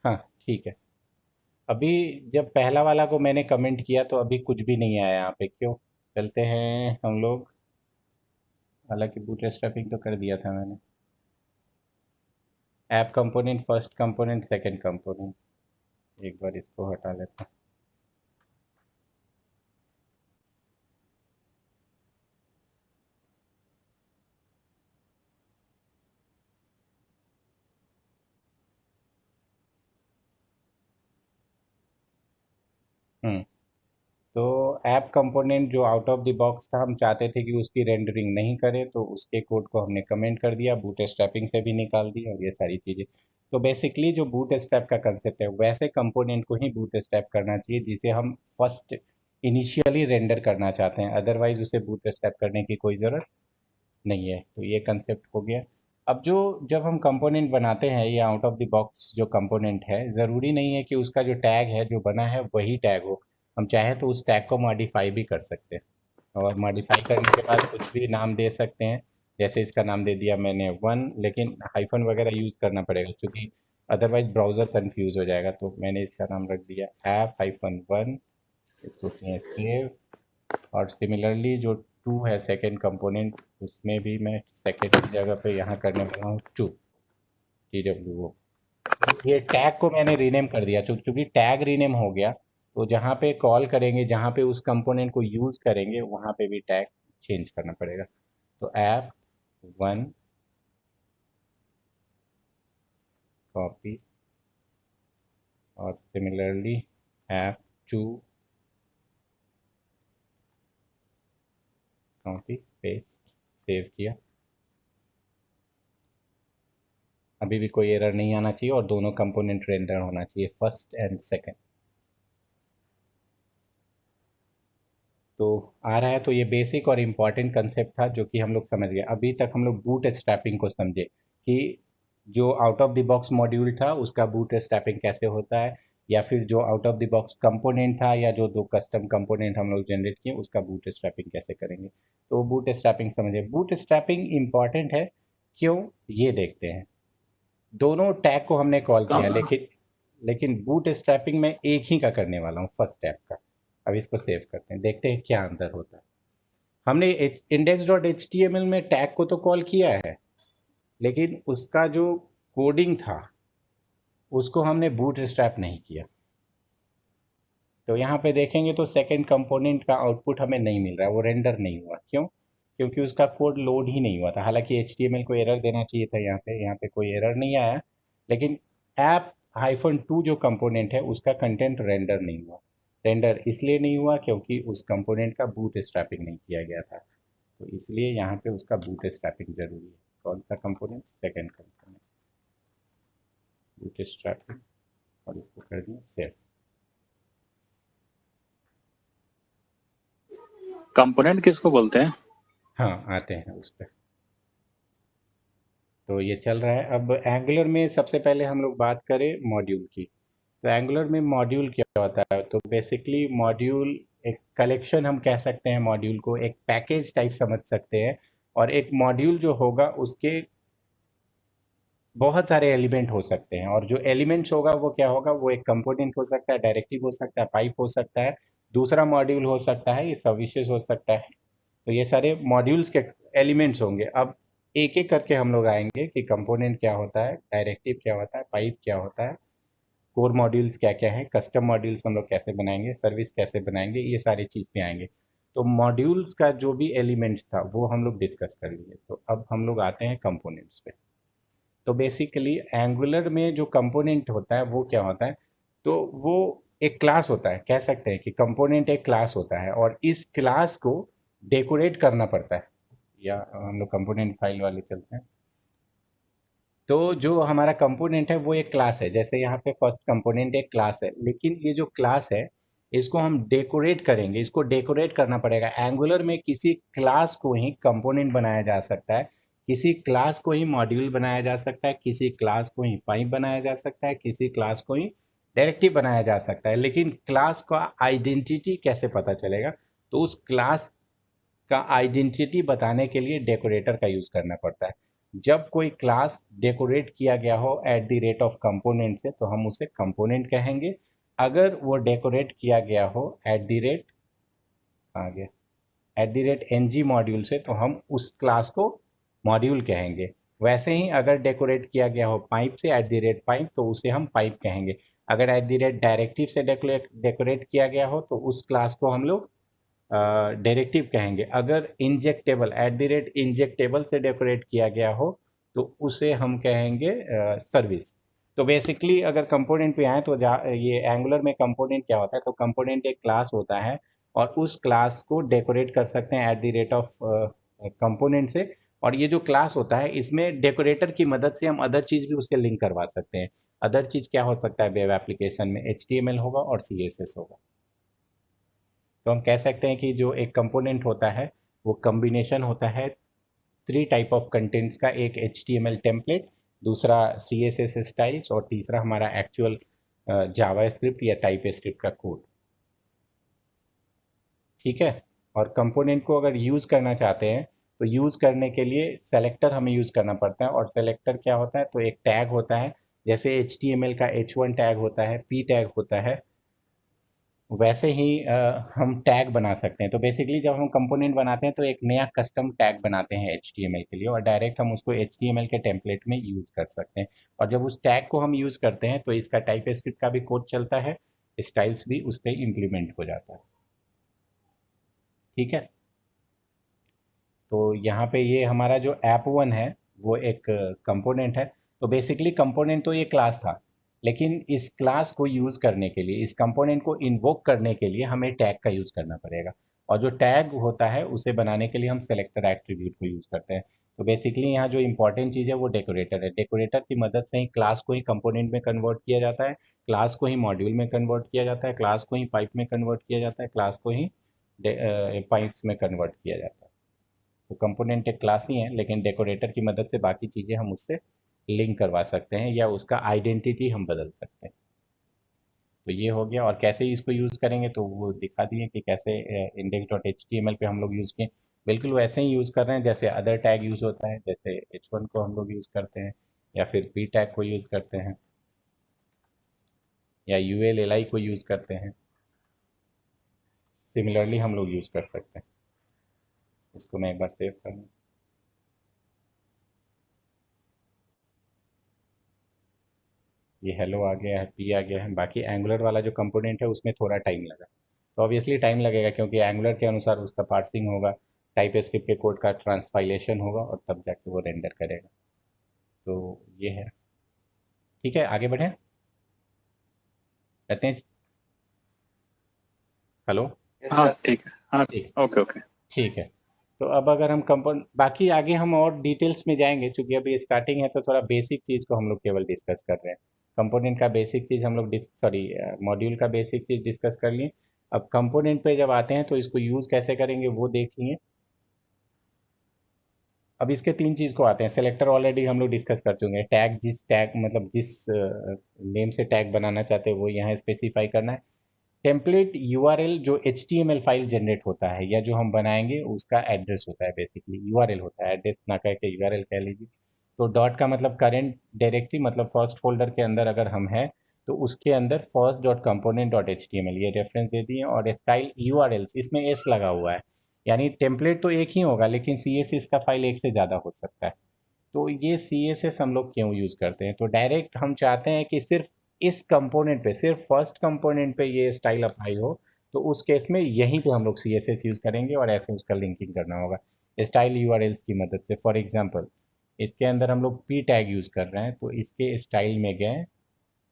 हाँ ठीक है। अभी जब पहला वाला को मैंने कमेंट किया तो अभी कुछ भी नहीं आया यहाँ पे, क्यों? चलते हैं हम लोग, हालांकि बूटस्ट्रैपिंग तो कर दिया था मैंने। App component, first component, second component, एक बार इसको हटा लेता हूँ। तो ऐप कंपोनेंट जो आउट ऑफ द बॉक्स था, हम चाहते थे कि उसकी रेंडरिंग नहीं करे, तो उसके कोड को हमने कमेंट कर दिया, बूटस्ट्रैपिंग से भी निकाल दी, और ये सारी चीज़ें। तो बेसिकली जो बूटस्ट्रैप का कंसेप्ट है, वैसे कंपोनेंट को ही बूटस्ट्रैप करना चाहिए जिसे हम फर्स्ट इनिशियली रेंडर करना चाहते हैं, अदरवाइज उसे बूटस्ट्रैप करने की कोई ज़रूरत नहीं है। तो ये कंसेप्ट हो गया। अब जो जब हम कंपोनेंट बनाते हैं, ये आउट ऑफ द बॉक्स जो कंपोनेंट है, ज़रूरी नहीं है कि उसका जो टैग है जो बना है वही टैग हो। हम चाहें तो उस टैग को मॉडिफाई भी कर सकते हैं, और मॉडिफाई करने के बाद कुछ भी नाम दे सकते हैं। जैसे इसका नाम दे दिया मैंने 1, लेकिन हाइफन वगैरह यूज़ करना पड़ेगा क्योंकि अदरवाइज ब्राउज़र कंफ्यूज हो जाएगा। तो मैंने इसका नाम रख दिया ऐप-1, इसको किए सेव। और सिमिलरली जो 2 है सेकंड कंपोनेंट, उसमें भी मैं सेकंड की जगह पे यहाँ करने वाला हूँ 2, TWO। ये टैग को मैंने रीनेम कर दिया, चूंकि टैग रीनेम हो गया, तो जहाँ पे कॉल करेंगे, जहाँ पे उस कंपोनेंट को यूज़ करेंगे, वहाँ पे भी टैग चेंज करना पड़ेगा। तो ऐप 1 कॉपी, और similarly app 2 copy paste, save किया। अभी भी कोई एरर नहीं आना चाहिए, और दोनों कंपोनेंट रेंडर होना चाहिए, फर्स्ट एंड सेकंड। तो आ रहा है। तो ये बेसिक और इम्पॉर्टेंट कंसेप्ट था जो कि हम लोग समझ गए। अभी तक हम लोग बूट स्ट्रैपिंग को समझे कि जो out of the box module था उसका बूट स्ट्रैपिंग कैसे होता है, या फिर जो out of the box component था, या जो दो कस्टम कंपोनेंट हम लोग जनरेट किए उसका बूट स्ट्रैपिंग कैसे करेंगे। तो बूट स्ट्रैपिंग समझे। बूट स्ट्रैपिंग इम्पॉर्टेंट है क्यों, ये देखते हैं। दोनों टैग को हमने कॉल किया, लेकिन बूट स्ट्रैपिंग में एक ही का करने वाला हूँ, फर्स्ट टैग का। अब इसको सेव करते हैं, देखते हैं क्या अंतर होता है। हमने index.html में टैग को तो कॉल किया है, लेकिन उसका जो कोडिंग था उसको हमने बूट स्ट्रैप नहीं किया। तो यहाँ पे देखेंगे तो सेकंड कंपोनेंट का आउटपुट हमें नहीं मिल रहा है, वो रेंडर नहीं हुआ। क्यों? क्योंकि उसका कोड लोड ही नहीं हुआ था। हालांकि HTML को एरर देना चाहिए था, यहाँ पे कोई एरर नहीं आया, लेकिन ऐप-2 जो कंपोनेंट है उसका कंटेंट रेंडर नहीं हुआ। रेंडर इसलिए नहीं हुआ क्योंकि उस कंपोनेंट का बूट स्ट्रैपिंग नहीं किया गया था। तो इसलिए यहाँ पे उसका बूट स्ट्रैपिंग जरूरी है। कौन सा component? Second component, boot strapping, और इसको कर दिए सेव। कंपोनेंट किसको बोलते हैं? हाँ, आते हैं उस पर। तो ये चल रहा है। अब एंगुलर में सबसे पहले हम लोग बात करें मॉड्यूल की। तो एंगुलर में मॉड्यूल क्या होता है? तो बेसिकली मॉड्यूल एक कलेक्शन, हम कह सकते हैं मॉड्यूल को एक पैकेज टाइप समझ सकते हैं। और एक मॉड्यूल जो होगा उसके बहुत सारे एलिमेंट हो सकते हैं, और जो एलिमेंट्स होगा वो क्या होगा, वो एक कंपोनेंट हो सकता है, डायरेक्टिव हो सकता है, पाइप हो सकता है, दूसरा मॉड्यूल हो सकता है, ये सर्विसेज हो सकता है। तो ये सारे मॉड्यूल्स के एलिमेंट्स होंगे। अब एक एक करके हम लोग आएंगे कि कंपोनेंट क्या होता है, डायरेक्टिव क्या होता है, पाइप क्या होता है, कोर मॉड्यूल्स क्या क्या है, कस्टम मॉड्यूल्स हम लोग कैसे बनाएंगे, सर्विस कैसे बनाएंगे, ये सारी चीज़ पे आएंगे। तो मॉड्यूल्स का जो भी एलिमेंट्स था वो हम लोग डिस्कस कर लिए। तो अब हम लोग आते हैं कंपोनेंट्स पे। तो बेसिकली एंगुलर में जो कंपोनेंट होता है वो क्या होता है, तो वो एक क्लास होता है, कह सकते हैं कि कंपोनेंट एक क्लास होता है, और इस क्लास को डेकोरेट करना पड़ता है। या हम लोग कंपोनेंट फाइल वाले चलते हैं। तो जो हमारा कंपोनेंट है वो एक क्लास है, जैसे यहाँ पे फर्स्ट कंपोनेंट एक क्लास है, लेकिन ये जो क्लास है इसको हम डेकोरेट करेंगे, इसको डेकोरेट करना पड़ेगा। एंगुलर में किसी क्लास को ही कंपोनेंट बनाया जा सकता है, किसी क्लास को ही मॉड्यूल बनाया जा सकता है, किसी क्लास को ही पाइप बनाया जा सकता है, किसी क्लास को ही डायरेक्टिव बनाया जा सकता है। लेकिन क्लास का आइडेंटिटी कैसे पता चलेगा, तो उस क्लास का आइडेंटिटी बताने के लिए डेकोरेटर का यूज़ करना पड़ता है। जब कोई क्लास डेकोरेट किया गया हो eight the rate of component से, तो हम उसे कंपोनेंट कहेंगे। अगर वो डेकोरेट किया गया हो एट द रेट, आ गया, at the rate N G module से, तो हम उस क्लास को मॉड्यूल कहेंगे। वैसे ही अगर डेकोरेट किया गया हो पाइप से एट द रेट पाइप, तो उसे हम पाइप कहेंगे। अगर एट द रेट डायरेक्टिव से डेकोरेट किया गया हो तो उस क्लास को हम लोग डायरेक्टिव कहेंगे। अगर injectable eight the rate injectable से डेकोरेट किया गया हो तो उसे हम कहेंगे सर्विस। तो बेसिकली अगर कंपोनेंट पे आए तो ये एंगुलर में कंपोनेंट क्या होता है, तो कंपोनेंट एक क्लास होता है, और उस क्लास को डेकोरेट कर सकते हैं eight the rate of component से। और ये जो क्लास होता है इसमें डेकोरेटर की मदद से हम अदर चीज़ भी उससे लिंक करवा सकते हैं। अदर चीज़ क्या हो सकता है वेब एप्लीकेशन में, HTML होगा और CSS होगा। तो हम कह सकते हैं कि जो एक कंपोनेंट होता है वो कम्बिनेशन होता है 3 टाइप ऑफ कंटेंट्स का, एक HTML टेम्पलेट, दूसरा CSS स्टाइल्स, और तीसरा हमारा एक्चुअल जावा स्क्रिप्ट या टाइप स्क्रिप्ट का कोड। ठीक है। और कंपोनेंट को अगर यूज़ करना चाहते हैं तो यूज़ करने के लिए सेलेक्टर हमें यूज़ करना पड़ता है। और सेलेक्टर क्या होता है, तो एक टैग होता है, जैसे HTML का H1 टैग होता है, P टैग होता है, वैसे ही हम टैग बना सकते हैं। तो बेसिकली जब हम कंपोनेंट बनाते हैं तो एक नया कस्टम टैग बनाते हैं HTML के लिए, और डायरेक्ट हम उसको HTML के टेम्पलेट में यूज़ कर सकते हैं। और जब उस टैग को हम यूज़ करते हैं तो इसका टाइप स्क्रिप्ट का भी कोड चलता है, स्टाइल्स भी उस पर इम्प्लीमेंट हो जाता है। ठीक है। तो यहाँ पे ये हमारा जो ऐप 1 है वो एक कंपोनेंट है। तो बेसिकली कंपोनेंट तो ये क्लास था, लेकिन इस क्लास को यूज़ करने के लिए, इस कंपोनेंट को इन्वोक करने के लिए हमें टैग का यूज़ करना पड़ेगा। और जो टैग होता है उसे बनाने के लिए हम सेलेक्टर एट्रीब्यूट को यूज़ करते हैं। तो बेसिकली यहाँ जो इंपॉर्टेंट चीज़ है वो डेकोरेटर है। डेकोरेटर की मदद से ही क्लास को ही कंपोनेंट में कन्वर्ट किया जाता है, क्लास को ही मॉड्यूल में कन्वर्ट किया जाता है, क्लास को ही पाइप में कन्वर्ट किया जाता है, क्लास को ही पाइप्स में कन्वर्ट किया जाता है। तो कंपोनेंट एक क्लास ही है, लेकिन डेकोरेटर की मदद से बाकी चीज़ें हम उससे लिंक करवा सकते हैं या उसका आइडेंटिटी हम बदल सकते हैं। तो ये हो गया। और कैसे इसको यूज़ करेंगे तो वो दिखा दिए कि कैसे index.html पे हम लोग यूज़ किए। बिल्कुल वैसे ही यूज़ कर रहे हैं जैसे अदर टैग यूज़ होता है, जैसे H1 को हम लोग यूज़ करते हैं, या फिर P टैग को यूज़ करते हैं, या ULLI को यूज़ करते हैं। सिमिलरली हम लोग यूज़ कर सकते हैं। इसको मैं एक बार सेव कर लूँ। ये हेलो आ गया है, पी आ गया है। बाकी एंगुलर वाला जो कंपोनेंट है उसमें थोड़ा टाइम लगा, तो ऑब्वियसली टाइम लगेगा क्योंकि एंगुलर के अनुसार उसका पार्सिंग होगा, टाइप स्क्रिप्ट के कोड का ट्रांसपाइलेशन होगा, और तब जाके वो रेंडर करेगा। तो ये है। ठीक है, आगे बढ़ें। रत्नेश, हेलो। यस हाँ सर। ठीक है, हाँ ठीक, ओके ओके। ठीक है। तो अब अगर हम कंपोनेंट, बाकी आगे हम और डिटेल्स में जाएंगे, क्योंकि अभी स्टार्टिंग है तो थोड़ा बेसिक चीज़ को हम लोग केवल डिस्कस कर रहे हैं। कंपोनेंट का बेसिक चीज़ हम लोग मॉड्यूल का बेसिक चीज़ डिस्कस कर लिए। अब कंपोनेंट पे जब आते हैं तो इसको यूज़ कैसे करेंगे वो देख लिए। अब इसके 3 चीज़ को आते हैं। सेलेक्टर ऑलरेडी हम लोग डिस्कस कर चुके हैं। टैग, जिस टैग मतलब जिस नेम से टैग बनाना चाहते हैं वो यहाँ स्पेसिफाई करना है। टेम्पलेट URL जो HTML फाइल जनरेट होता है या जो हम बनाएंगे उसका एड्रेस होता है, बेसिकली URL होता है, एड्रेस ना कह के URL कह लीजिए। तो डॉट का मतलब करंट डायरेक्टरी, मतलब फर्स्ट फोल्डर के अंदर अगर हम हैं तो उसके अंदर first dot component dot H T M L ये रेफरेंस दे दिए। और स्टाइल यू आर एल्स, इसमें एस लगा हुआ है, यानी टेम्पलेट तो एक ही होगा लेकिन सी एस एस का फाइल एक से ज़्यादा हो सकता है। तो ये सी एस एस हम लोग क्यों यूज़ करते हैं, तो डायरेक्ट हम चाहते हैं कि सिर्फ इस कंपोनेंट पे, सिर्फ फर्स्ट कंपोनेंट पे ये स्टाइल अप्लाई हो, तो उस केस में यहीं पे हम लोग सी एस एस यूज़ करेंगे और ऐसे उसका लिंकिंग करना होगा स्टाइल यू आर एल्स की मदद से। फॉर एग्जाम्पल इसके अंदर हम लोग पी टैग यूज़ कर रहे हैं, तो इसके स्टाइल में गए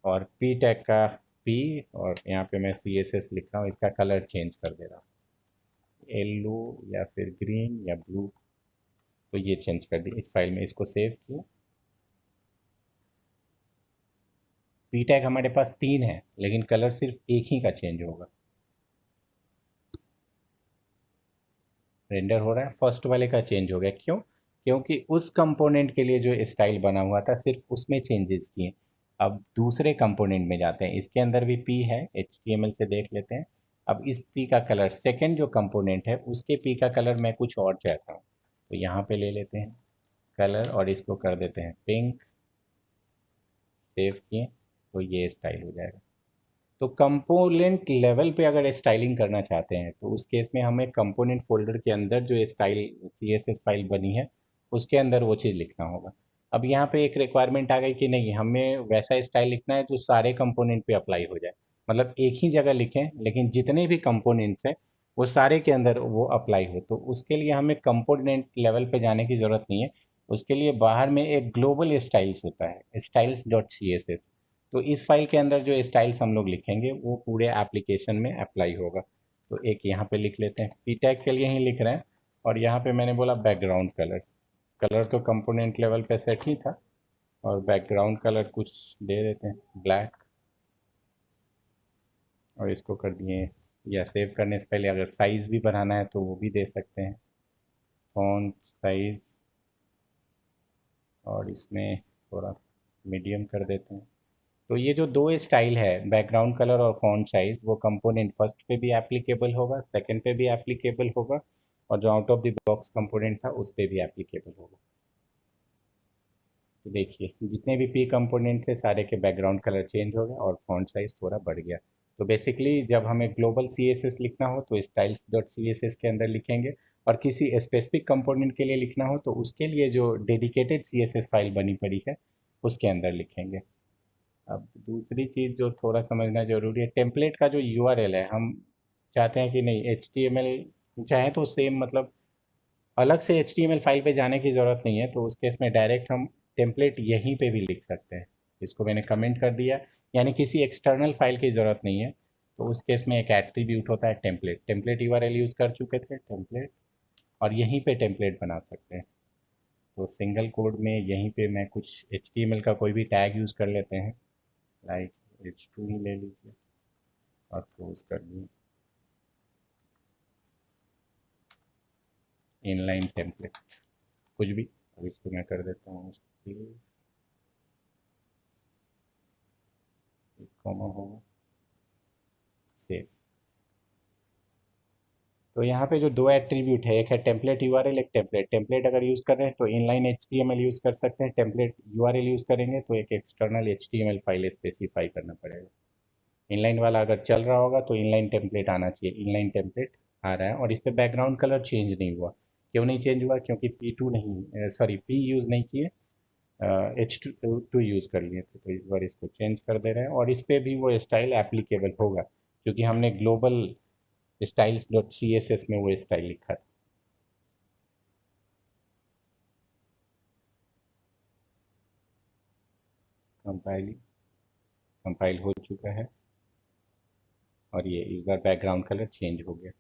और पी टैग का पी, और यहाँ पे मैं सी एस एस लिख रहा हूँ, इसका कलर चेंज कर दे रहा हूँ, येलो या फिर ग्रीन या ब्लू, तो ये चेंज कर दी इस फाइल में, इसको सेव किया। पी टैग हमारे पास 3 है लेकिन कलर सिर्फ एक ही का चेंज होगा। रेंडर हो रहा है, फर्स्ट वाले का चेंज हो गया, क्यों? क्योंकि उस कंपोनेंट के लिए जो स्टाइल बना हुआ था सिर्फ उसमें चेंजेस किए। अब दूसरे कंपोनेंट में जाते हैं, इसके अंदर भी पी है, HTML से देख लेते हैं। अब इस पी का कलर, सेकेंड जो कंपोनेंट है उसके पी का कलर मैं कुछ और चाहता हूँ, तो यहाँ पे ले लेते हैं कलर और इसको कर देते हैं पिंक, सेव किए, तो ये स्टाइल हो जाएगा। तो कंपोनेंट लेवल पे अगर स्टाइलिंग करना चाहते हैं तो उस केस में हमें कंपोनेंट फोल्डर के अंदर जो स्टाइल CSS फाइल बनी है उसके अंदर वो चीज़ लिखना होगा। अब यहाँ पे एक रिक्वायरमेंट आ गई कि नहीं, हमें वैसा स्टाइल लिखना है जो सारे कंपोनेंट पे अप्लाई हो जाए, मतलब एक ही जगह लिखें लेकिन जितने भी कंपोनेंट्स हैं वो सारे के अंदर वो अप्लाई हो। तो उसके लिए हमें कंपोनेंट लेवल पे जाने की ज़रूरत नहीं है, उसके लिए बाहर में एक ग्लोबल स्टाइल्स होता है, styles.css। तो इस फाइल के अंदर जो स्टाइल्स हम लोग लिखेंगे वो पूरे एप्लीकेशन में अप्लाई होगा। तो एक यहाँ पे लिख लेते हैं, पी टैग के लिए ही लिख रहे हैं, और यहाँ पे मैंने बोला बैकग्राउंड कलर। कलर तो कंपोनेंट लेवल पे सेट ही था, और बैकग्राउंड कलर कुछ दे देते हैं ब्लैक, और इसको कर दिए। या सेव करने से पहले अगर साइज़ भी बढ़ाना है तो वो भी दे सकते हैं, फॉन्ट साइज़, और इसमें थोड़ा मीडियम कर देते हैं। तो ये जो दो स्टाइल है, बैकग्राउंड कलर और फॉन्ट साइज, वो कंपोनेंट फर्स्ट पे भी एप्लीकेबल होगा, सेकंड पे भी एप्लीकेबल होगा, और जो out of the box component था उस पे भी एप्लीकेबल होगा। तो देखिए जितने भी पी कंपोनेंट थे सारे के बैकग्राउंड कलर चेंज हो गया और फॉन्ट साइज थोड़ा बढ़ गया। तो बेसिकली जब हमें ग्लोबल CSS लिखना हो तो styles.css के अंदर लिखेंगे, और किसी स्पेसिफिक कंपोनेंट के लिए लिखना हो तो उसके लिए जो डेडिकेटेड CSS फाइल बनी पड़ी है उसके अंदर लिखेंगे। अब दूसरी चीज़ जो थोड़ा समझना ज़रूरी है, टेम्पलेट का जो URL है, हम चाहते हैं कि नहीं HTML चाहे तो सेम, मतलब अलग से HTML फाइल पे जाने की ज़रूरत नहीं है, तो उस केस में डायरेक्ट हम टेम्पलेट यहीं पे भी लिख सकते हैं। इसको मैंने कमेंट कर दिया, यानी किसी एक्सटर्नल फाइल की ज़रूरत नहीं है। तो उस केस में एक एट्रीब्यूट होता है टेम्पलेट, टेम्पलेट URL यूज़ कर चुके थे टेम्पलेट, और यहीं पे टेम्पलेट बना सकते हैं। तो सिंगल कोड में यहीं पे मैं कुछ HTML का कोई भी टैग यूज़ कर लेते हैं, लाइक H2 ही ले लीजिए और क्लोज कर दिए, इनलाइन टेम्पलेट कुछ भी। अब इसको मैं कर देता हूँ सेव, एक कॉमा होगा, सेव। तो यहाँ पे जो दो एट्रीब्यूट है, एक है टेम्पलेट URL, एक टेम्पलेट। टेम्पलेट अगर यूज़ कर रहे हैं तो इनलाइन HTML यूज़ कर सकते हैं, टेम्पलेट URL यूज़ करेंगे तो एक एक्सटर्नल HTML फाइल स्पेसिफाई करना पड़ेगा। इनलाइन वाला अगर चल रहा होगा तो इनलाइन टेम्पलेट आना चाहिए, इनलाइन टेम्पलेट आ रहा है। और इस पर बैकग्राउंड कलर चेंज नहीं हुआ, क्यों नहीं चेंज हुआ? क्योंकि P2 नहीं, सॉरी P यूज़ नहीं किए, H2 यूज़ कर लिए थे। तो इस बार इसको चेंज कर दे रहे हैं, और इस पर भी वो स्टाइल एप्लीकेबल होगा क्योंकि हमने ग्लोबल styles.css में वो स्टाइल लिखा था। कंपाइल हो चुका है, और ये इस बार बैकग्राउंड कलर चेंज हो गया।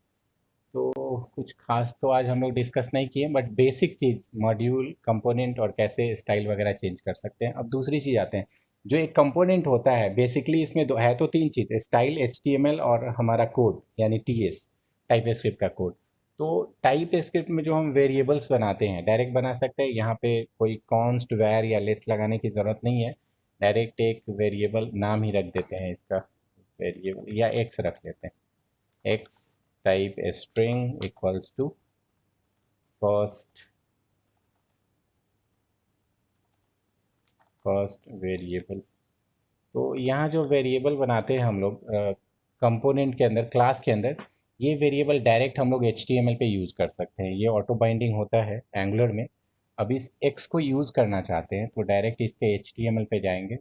तो कुछ खास तो आज हम लोग डिस्कस नहीं किए, but basic cheese module, component और कैसे स्टाइल वगैरह चेंज कर सकते हैं। अब दूसरी चीज़ आते हैं, जो एक कंपोनेंट होता है बेसिकली इसमें दो है, तो तीन चीज़, स्टाइल, HTML और हमारा कोड यानी TS, टाइप स्क्रिप्ट का कोड। तो टाइप स्क्रिप्ट में जो हम वेरिएबल्स बनाते हैं डायरेक्ट बना सकते हैं, यहाँ पे कोई कॉन्स्ट, वैर या लेट लगाने की ज़रूरत नहीं है, डायरेक्ट एक वेरिएबल नाम ही रख देते हैं इसका, वेरिएबल या एक्स रख लेते हैं, x type a string equals to first first variable. तो यहाँ जो वेरिएबल बनाते हैं हम लोग कंपोनेंट के अंदर, क्लास के अंदर, ये वेरिएबल डायरेक्ट हम लोग HTML पे यूज़ कर सकते हैं। ये ऑटो बाइंडिंग होता है एंगुलर में। अब इस x को यूज़ करना चाहते हैं तो डायरेक्ट इसके HTML पे जाएंगे,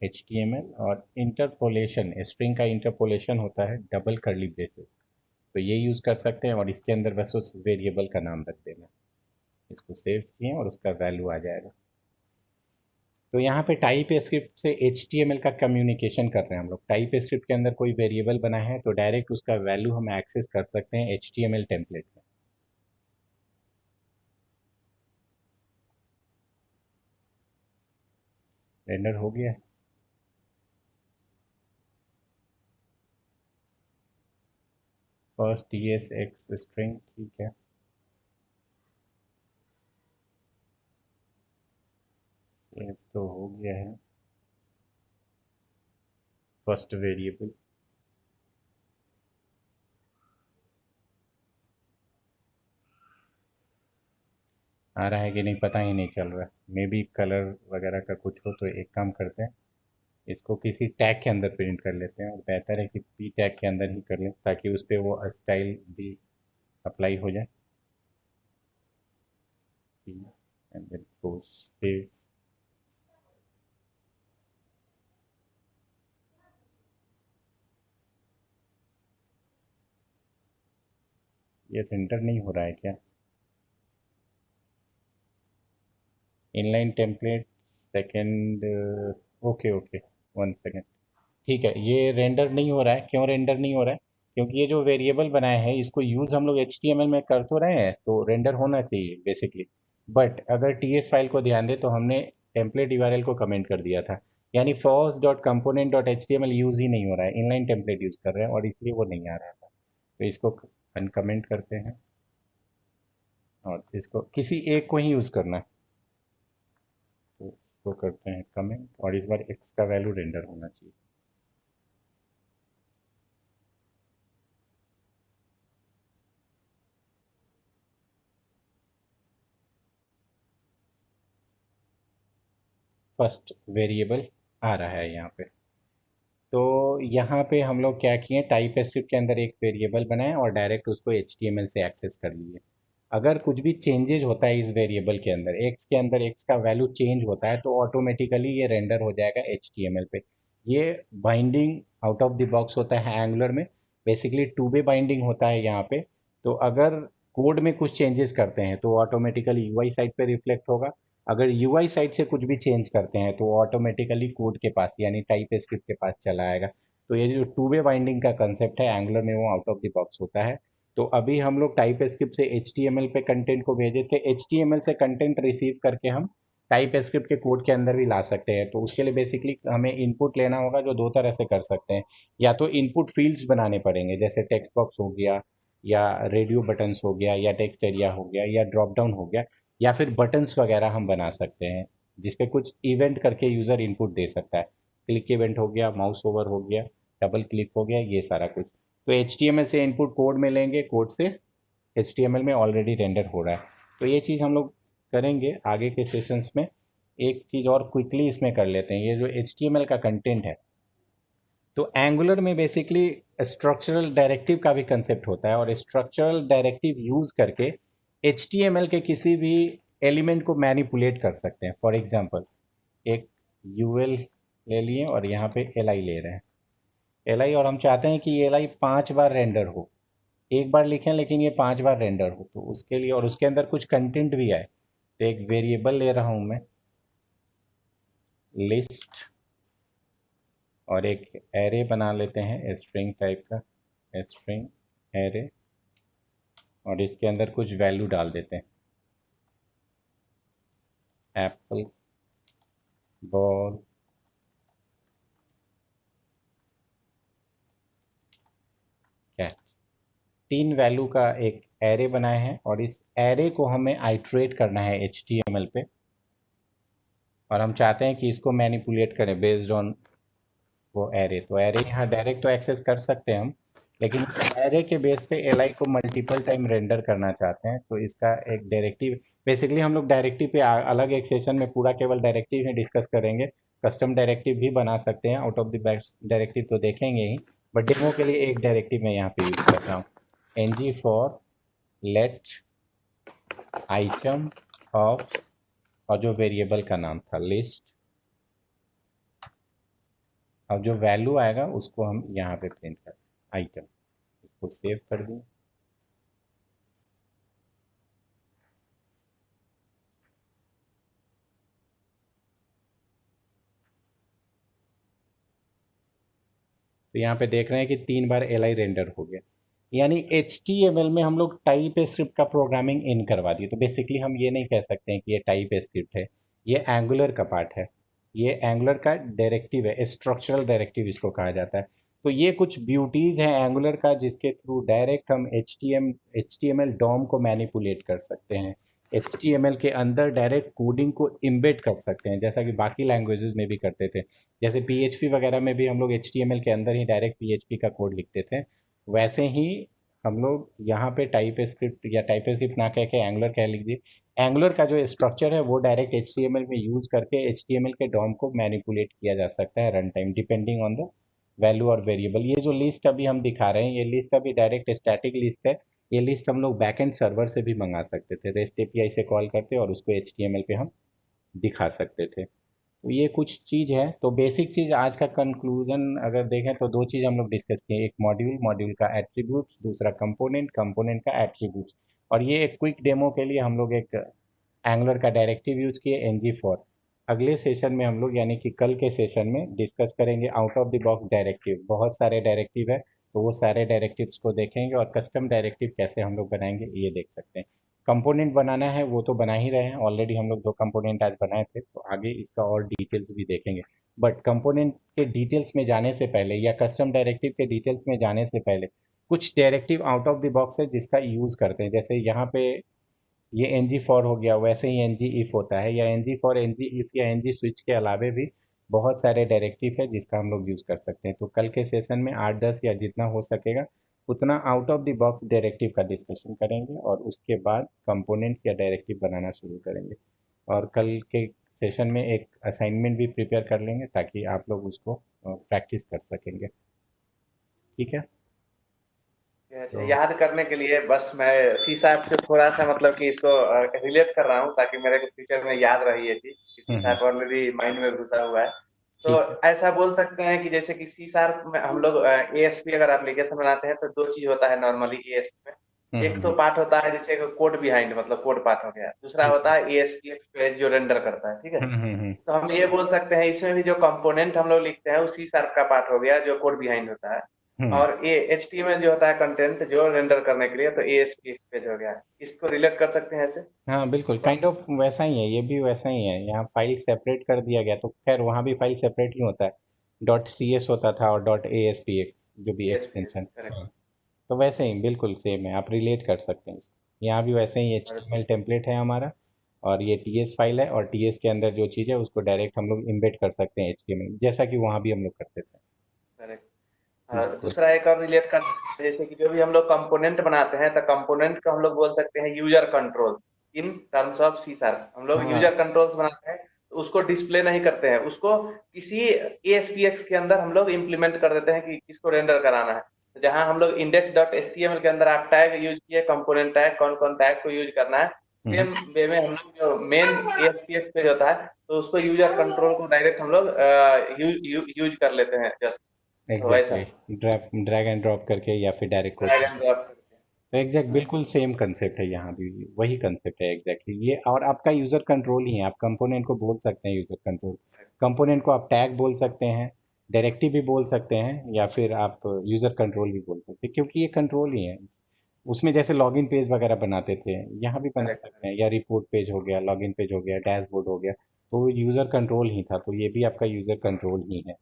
HTML, और इंटरपोलेशन, स्ट्रिंग का इंटरपोलेशन होता है डबल कर्ली ब्रेसेस, तो ये यूज़ कर सकते हैं और इसके अंदर बस उस वेरिएबल का नाम रख देना। इसको सेव किए और उसका वैल्यू आ जाएगा। तो यहाँ पे टाइप स्क्रिप्ट से HTML का कम्युनिकेशन कर रहे हैं हम लोग। टाइप स्क्रिप्ट के अंदर कोई वेरिएबल बना है तो डायरेक्ट उसका वैल्यू हम एक्सेस कर सकते हैं HTML टेम्पलेट में। रेंडर हो गया है। फर्स्ट ESX स्ट्रिंग, ठीक है। ये तो हो गया है फर्स्ट वेरिएबल। आ रहा है कि नहीं पता ही नहीं चल रहा है। मे बी कलर वगैरह का कुछ हो, तो एक काम करते हैं, इसको किसी टैग के अंदर प्रिंट कर लेते हैं, और बेहतर है कि P टैग के अंदर ही कर लें ताकि उस पर वो स्टाइल भी अप्लाई हो जाए। P and then post save। ये रेंडर नहीं हो रहा है क्या? Inline template second, okay okay, 1 second. ठीक है, ये रेंडर नहीं हो रहा है। क्यों रेंडर नहीं हो रहा है? क्योंकि ये जो वेरिएबल बनाए हैं इसको यूज़ हम लोग HTML में कर तो रहे हैं, तो रेंडर होना चाहिए बेसिकली। बट अगर TS फाइल को ध्यान दें तो हमने टेम्पलेट URL को कमेंट कर दिया था, यानी first.component.html यूज़ ही नहीं हो रहा है, इनलाइन टेम्पलेट यूज़ कर रहे हैं और इसलिए वो नहीं आ रहा था। तो इसको अनकमेंट करते हैं और इसको किसी एक को ही यूज़ करना है, तो इसको करते हैं कमेंट, और इस बार x का वैल्यू रेंडर होना चाहिए। फर्स्ट वेरिएबल आ रहा है यहाँ पे। तो यहाँ पे हम लोग क्या किए, टाइप स्क्रिप्ट के अंदर एक वेरिएबल बनाए और डायरेक्ट उसको HTML से एक्सेस कर लिए। अगर कुछ भी चेंजेज होता है इस वेरिएबल के अंदर, x के अंदर x का वैल्यू चेंज होता है तो ऑटोमेटिकली ये रेंडर हो जाएगा HTML पे। ये binding out of the box होता है एंगुलर में, बेसिकली टू वे बाइंडिंग होता है यहाँ पे। तो अगर कोड में कुछ चेंजेस करते हैं तो ऑटोमेटिकली UI साइड पे रिफ्लेक्ट होगा। अगर UI साइड से कुछ भी चेंज करते हैं तो ऑटोमेटिकली कोड के पास, यानी टाइप स्क्रिप्ट के पास चला आएगा। तो ये जो टू वे बाइंडिंग का कंसेप्ट है एंगुलर में, वो आउट ऑफ द बॉक्स होता है। तो अभी हम लोग टाइप स्क्रिप्ट से HTML पे कंटेंट को भेजे थे, HTML से कंटेंट रिसीव करके हम टाइप स्क्रिप्ट के कोड के अंदर भी ला सकते हैं। तो उसके लिए बेसिकली हमें इनपुट लेना होगा, जो दो तरह से कर सकते हैं। या तो इनपुट फील्ड्स बनाने पड़ेंगे, जैसे टेक्स्ट बॉक्स हो गया, या रेडियो बटन्स हो गया, या टेक्स्ट एरिया हो गया, या ड्रॉप डाउन हो गया, या फिर बटन्स वगैरह हम बना सकते हैं जिसपे कुछ इवेंट करके यूज़र इनपुट दे सकता है। क्लिक इवेंट हो गया, माउस ओवर हो गया, डबल क्लिक हो गया, ये सारा कुछ। तो HTML से इनपुट कोड में लेंगे, कोड से HTML में ऑलरेडी रेंडर हो रहा है। तो ये चीज़ हम लोग करेंगे आगे के सेशंस में। एक चीज़ और क्विकली इसमें कर लेते हैं, ये जो HTML का कंटेंट है, तो एंगुलर में बेसिकली स्ट्रक्चरल डायरेक्टिव का भी कंसेप्ट होता है, और स्ट्रक्चरल डायरेक्टिव यूज़ करके HTML के किसी भी एलिमेंट को मैनिपुलेट कर सकते हैं। फॉर एग्जांपल, एक UL ले लिए और यहाँ पे LI ले रहे हैं, LI, और हम चाहते हैं कि LI 5 बार रेंडर हो। एक बार लिखें लेकिन ये 5 बार रेंडर हो, तो उसके लिए, और उसके अंदर कुछ कंटेंट भी आए, तो एक वेरिएबल ले रहा हूँ मैं, लिस्ट, और एक एरे बना लेते हैं स्ट्रिंग टाइप का, स्ट्रिंग एरे, और इसके अंदर कुछ वैल्यू डाल देते हैं, एप्पल, बॉल, कैट। 3 वैल्यू का एक एरे बनाए हैं, और इस एरे को हमें आइट्रेट करना है HTML पे, और हम चाहते हैं कि इसको मैनिपुलेट करें बेस्ड ऑन वो एरे। तो एरे यहाँ डायरेक्ट तो एक्सेस कर सकते हैं हम, लेकिन उस एरे के बेस पे एल को मल्टीपल टाइम रेंडर करना चाहते हैं, तो इसका एक डायरेक्टिव, बेसिकली हम लोग डायरेक्टिव पे अलग एक सेशन में पूरा केवल डायरेक्टिव ही डिस्कस करेंगे। कस्टम डायरेक्टिव भी बना सकते हैं, out of the box directive तो देखेंगे ही, बट डेमो के लिए एक डायरेक्टिव मैं यहाँ पे यूज कर रहा हूँ, ng for let item of, और जो वेरिएबल का नाम था लिस्ट, अब जो वैल्यू आएगा उसको हम यहाँ पे प्रिंट कर आइटम, इसको सेव कर दें। तो यहाँ पे देख रहे हैं कि 3 बार एल रेंडर हो गया, यानी HTML में हम लोग टाइप स्क्रिप्ट का प्रोग्रामिंग इन करवा दिए। तो बेसिकली हम ये नहीं कह सकते हैं कि ये टाइप स्क्रिप्ट है, ये एंगुलर का पार्ट है, ये एंगुलर का डायरेक्टिव है, स्ट्रक्चरल डायरेक्टिव इसको कहा जाता है। तो ये कुछ ब्यूटीज़ हैं एंगुलर का, जिसके थ्रू डायरेक्ट हम HTML डॉम को मैनिपुलेट कर सकते हैं, HTML के अंदर डायरेक्ट कोडिंग को इम्बेड कर सकते हैं, जैसा कि बाकी लैंग्वेजेस में भी करते थे। जैसे PHP वगैरह में भी हम लोग HTML के अंदर ही डायरेक्ट PHP का कोड लिखते थे, वैसे ही हम लोग यहाँ पे टाइप स्क्रिप्ट या टाइप स्क्रिप्ट ना कह के एंगुलर कह लीजिए, एंगुलर का जो स्ट्रक्चर है वो डायरेक्ट HTML में यूज करके HTML के डॉम को मैनिपुलेट किया जा सकता है run time, depending on the value और वेरिएबल। ये जो लिस्ट अभी हम दिखा रहे हैं, ये लिस्ट अभी डायरेक्ट स्टैटिक लिस्ट है, ये लिस्ट हम लोग बैकएंड सर्वर से भी मंगा सकते थे, रेस्ट API से कॉल करते और उसको HTML पे हम दिखा सकते थे। तो ये कुछ चीज़ है। तो बेसिक चीज़ आज का कंक्लूजन अगर देखें तो 2 चीज़ हम लोग डिस्कस किए, एक मॉड्यूल का एट्रीब्यूट्स, दूसरा कंपोनेंट का एट्रीब्यूट्स। और ये एक क्विक डेमो के लिए हम लोग एक एंगुलर का डायरेक्टिव यूज किए ng4। अगले सेशन में हम लोग, यानी कि कल के सेशन में डिस्कस करेंगे out of the box directive. बहुत सारे डायरेक्टिव है, तो वो सारे डायरेक्टिव्स को देखेंगे और कस्टम डायरेक्टिव कैसे हम लोग बनाएंगे ये देख सकते हैं। कंपोनेंट बनाना है वो तो बना ही रहे हैं, ऑलरेडी हम लोग 2 कंपोनेंट आज बनाए थे, तो आगे इसका और डिटेल्स भी देखेंगे। बट कंपोनेंट के डिटेल्स में जाने से पहले या कस्टम डायरेक्टिव के डिटेल्स में जाने से पहले कुछ directive out of the box है जिसका यूज़ करते हैं। जैसे यहाँ पे ये ng4 हो गया, वैसे ही ng-if होता है, या ng4, ng-if या ng-switch के अलावे भी बहुत सारे डायरेक्टिव है जिसका हम लोग यूज़ कर सकते हैं। तो कल के सेशन में 8-10 या जितना हो सकेगा उतना out of the box directive का डिस्कशन करेंगे, और उसके बाद कंपोनेंट या डायरेक्टिव बनाना शुरू करेंगे। और कल के सेशन में एक असाइनमेंट भी प्रिपेयर कर लेंगे ताकि आप लोग उसको प्रैक्टिस कर सकेंगे। ठीक है, तो याद करने के लिए बस मैं सी शार्प से थोड़ा सा मतलब कि इसको रिलेट कर रहा हूँ ताकि मेरे को फ्यूचर में याद रही है चीज। सी शार्प ऑलरेडी माइंड में घुसा हुआ है। तो ठीक है। ऐसा बोल सकते हैं कि जैसे कि सी शार्प में हम लोग ASP अगर एप्लीकेशन बनाते हैं तो 2 चीज होता है नॉर्मली ASP में। एक तो हम्म। पार्ट होता है जैसे कोड बिहाइंड, मतलब कोड पार्ट हो गया। दूसरा ठीक होता है। है ASPX पेज जो रेंडर करता है, ठीक है। हम्म। तो हम ये बोल सकते हैं इसमें भी जो कंपोनेंट हम लोग लिखते हैं वो सी शार्प का पार्ट हो गया जो कोड बिहाइंड होता है। हम्म। और ये HTML जो होता है कंटेंट जो रेंडर करने के लिए, तो ASPX पेज हो गया। इसको रिलेट कर सकते हैं ऐसे। हाँ बिल्कुल, काइंड ऑफ वैसा ही है, ये भी वैसा ही है। यहाँ फाइल सेपरेट कर दिया गया, तो खैर वहाँ भी फाइल सेपरेट ही होता है, .cs होता था और .aspx जो भी ASPX एक्सटेंशन। करेक्ट। हाँ, तो वैसे ही बिल्कुल सेम है, आप रिलेट कर सकते हैं इसको। यहाँ भी वैसे ही और HTML टेम्पलेट है हमारा, और ये TS फाइल है, और TS के अंदर जो चीज़ है उसको डायरेक्ट हम लोग इम्बेड कर सकते हैं HTML, जैसा कि वहाँ भी हम लोग करते थे। करेक्ट। बिल्कुल। दूसरा एक और रिलेट कर सकते हैं, जैसे कि जो भी हम लोग कंपोनेंट बनाते हैं तो कंपोनेंट को हम लोग बोल सकते हैं user controls in terms of C sharp. हम लोग हाँ। यूजर कंट्रोल्स बनाते हैं तो उसको डिस्प्ले नहीं करते हैं, उसको किसी ASPX के अंदर हम लोग इम्प्लीमेंट कर देते हैं कि किसको रेंडर कराना है। तो जहां हम लोग index.html के अंदर आप टैग यूज किए, कंपोनेंट टैग, कौन कौन टैग को यूज करना है, हम्म। सेम वे में हम लोग जो मेन ASPX पेज होता है तो उसको यूजर कंट्रोल को डायरेक्ट हम लोग यूज कर लेते हैं जस्ट। तो वैसा एग्जैक्टली, ड्रैग एंड ड्रॉप करके या फिर direct code. Drag and drop करके। तो एग्जैक्ट हाँ, बिल्कुल सेम कंसेप्ट है, यहाँ भी वही कंसेप्ट है एग्जैक्टली ये। और आपका यूज़र कंट्रोल ही है, आप कंपोनेंट को बोल सकते हैं यूज़र कंट्रोल, कंपोनेंट को आप टैग बोल सकते हैं, डायरेक्टिव भी बोल सकते हैं, या फिर आप यूज़र कंट्रोल भी बोल सकते हैं, क्योंकि ये कंट्रोल ही है। उसमें जैसे लॉगिन पेज वगैरह बनाते थे, यहाँ भी बना करेक्ट सकते हैं, या रिपोर्ट पेज हो गया, लॉगिन पेज हो गया, डैशबोर्ड हो गया, तो वो यूज़र कंट्रोल ही था। तो ये भी आपका यूज़र कंट्रोल ही है,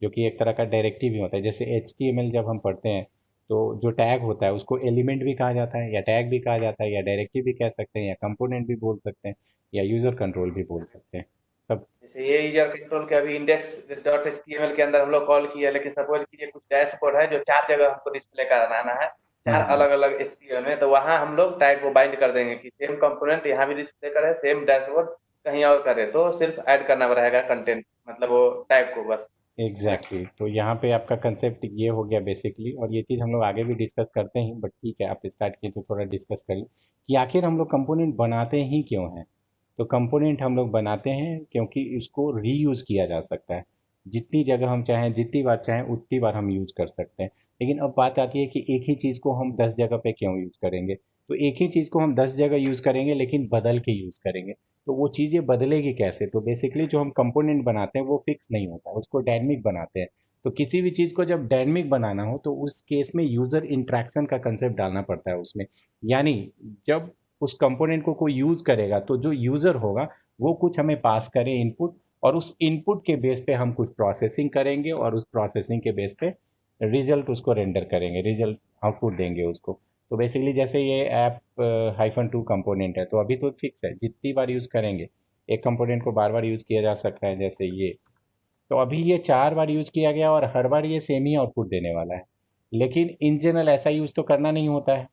जो कि एक तरह का डायरेक्टिव ही होता है। जैसे HTML जब हम पढ़ते हैं तो जो टैग होता है उसको एलिमेंट भी कहा जाता है, या टैग भी कहा जाता है, या डायरेक्टिव भी कह सकते हैं, या कंपोनेंट भी बोल सकते हैं, या यूज़र कंट्रोल भी बोल सकते हैं। सब जैसे ये यूजर कंट्रोल के अभी इंडेक्स डॉट एचटीएमएल के अंदर हम लोग कॉल किया, लेकिन सपोज कीजिए कुछ डैशबोर्ड है जो 4 जगह हमको डिस्प्ले कराना है, 4 हम्म, अलग-अलग एचटीएमएल में, तो वहाँ हम लोग टाइप को बाइंड कर देंगे कि सेम कंपोनेंट यहाँ भी डिस्प्ले करे, सेम डैशबोर्ड कहीं और करे, तो सिर्फ ऐड करना रहेगा कंटेंट, मतलब वो टाइप को बस। एग्जैक्टली तो यहाँ पे आपका कंसेप्ट ये हो गया बेसिकली, और ये चीज़ हम लोग आगे भी डिस्कस करते हैं, बट ठीक है आप स्टार्ट किए तो थोड़ा डिस्कस करिए कि आखिर हम लोग कंपोनेंट बनाते ही क्यों हैं। तो कंपोनेंट हम लोग बनाते हैं क्योंकि इसको रीयूज़ किया जा सकता है, जितनी जगह हम चाहें जितनी बार चाहें उतनी बार हम यूज़ कर सकते हैं। लेकिन अब बात आती है कि एक ही चीज़ को हम 10 जगह पे क्यों यूज़ करेंगे। तो एक ही चीज़ को हम 10 जगह यूज़ करेंगे लेकिन बदल के यूज़ करेंगे, तो वो चीज़ें बदलेगी कैसे। तो बेसिकली जो हम कंपोनेंट बनाते हैं वो फिक्स नहीं होता, उसको डायनेमिक बनाते हैं। तो किसी भी चीज़ को जब डायनेमिक बनाना हो तो उस केस में यूज़र इंटरेक्शन का कंसेप्ट डालना पड़ता है उसमें। यानी जब उस कंपोनेंट को कोई यूज़ करेगा तो जो यूज़र होगा वो कुछ हमें पास करे इनपुट, और उस इनपुट के बेस पे हम कुछ प्रोसेसिंग करेंगे, और उस प्रोसेसिंग के बेस पे रिजल्ट उसको रेंडर करेंगे, रिजल्ट आउटपुट देंगे उसको। तो बेसिकली जैसे ये ऐप -2 कंपोनेंट है, तो अभी तो फिक्स है जितनी बार यूज़ करेंगे एक कंपोनेंट को बार बार यूज़ किया जा सकता है, जैसे ये। तो अभी ये 4 बार यूज़ किया गया और हर बार ये सेम ही आउटपुट देने वाला है। लेकिन इन जनरल ऐसा यूज़ तो करना नहीं होता है।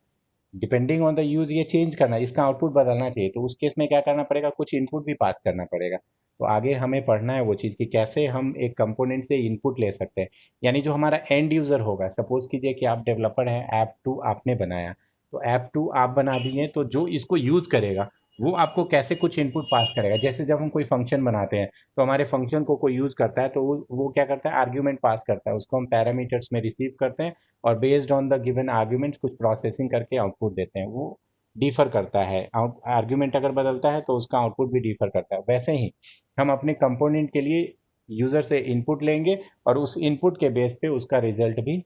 डिपेंडिंग ऑन द यूज़ ये चेंज करना, इसका आउटपुट बदलना चाहिए। तो उस केस में क्या करना पड़ेगा, कुछ इनपुट भी पास करना पड़ेगा। तो आगे हमें पढ़ना है वो चीज़ कि कैसे हम एक कंपोनेंट से इनपुट ले सकते हैं। यानी जो हमारा एंड यूज़र होगा, सपोज़ कीजिए कि आप डेवलपर हैं, ऐप 2 आपने बनाया। तो ऐप 2 आप बना दिए, तो जो इसको यूज़ करेगा वो आपको कैसे कुछ इनपुट पास करेगा। जैसे जब हम कोई फंक्शन बनाते हैं तो हमारे फंक्शन को कोई यूज़ करता है तो वो क्या करता है, आर्ग्यूमेंट पास करता है, उसको हम पैरामीटर्स में रिसीव करते हैं, और based on the given argument कुछ प्रोसेसिंग करके आउटपुट देते हैं। वो डिफर करता है, आर्ग्यूमेंट अगर बदलता है तो उसका आउटपुट भी डिफर करता है। वैसे ही हम अपने कंपोनेंट के लिए यूज़र से इनपुट लेंगे और उस इनपुट के बेस पे उसका रिजल्ट भी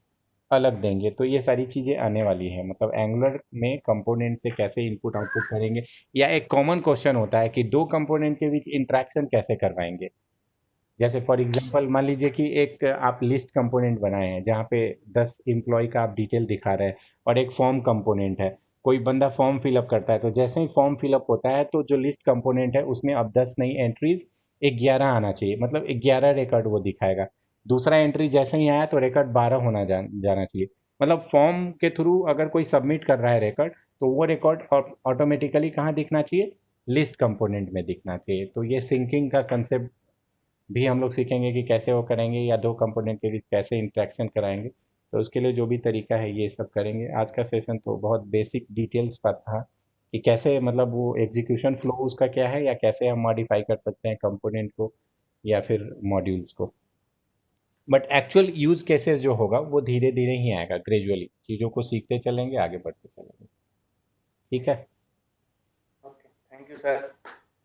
अलग देंगे। तो ये सारी चीज़ें आने वाली हैं, मतलब एंगुलर में कंपोनेंट से कैसे इनपुट आउटपुट करेंगे। या एक कॉमन क्वेश्चन होता है कि दो कंपोनेंट के बीच इंटरेक्शन कैसे करवाएंगे। जैसे फॉर एग्जांपल मान लीजिए कि एक आप लिस्ट कंपोनेंट बनाए हैं जहाँ पे 10 एम्प्लॉय का आप डिटेल दिखा रहे हैं, और एक फॉर्म कंपोनेंट है, कोई बंदा फॉर्म फिलअप करता है, तो जैसे ही फॉर्म फिलअप होता है तो जो लिस्ट कंपोनेंट है उसमें अब 10 नई एंट्रीज 11 आना चाहिए, मतलब 11 रिकॉर्ड वो दिखाएगा। दूसरा एंट्री जैसे ही आया तो रिकॉर्ड 12 होना जाना चाहिए। मतलब फॉर्म के थ्रू अगर कोई सबमिट कर रहा है रिकॉर्ड, तो वो रिकॉर्ड ऑटोमेटिकली कहाँ दिखना चाहिए, लिस्ट कंपोनेंट में दिखना चाहिए। तो ये सिंकिंग का कंसेप्ट भी हम लोग सीखेंगे कि कैसे वो करेंगे, या दो कंपोनेंट के बीच कैसे इंटरेक्शन कराएंगे। तो उसके लिए जो भी तरीका है ये सब करेंगे। आज का सेशन तो बहुत बेसिक डिटेल्स पर था कि कैसे, मतलब वो एग्जीक्यूशन फ्लो उसका क्या है, या कैसे हम मॉडिफाई कर सकते हैं कंपोनेंट को या फिर मॉड्यूल्स को। बट एक्चुअल यूज केसेस जो होगा वो धीरे धीरे ही आएगा, ग्रेजुअली चीज़ों को सीखते चलेंगे, आगे बढ़ते चलेंगे। ठीक है। Okay, thank you sir.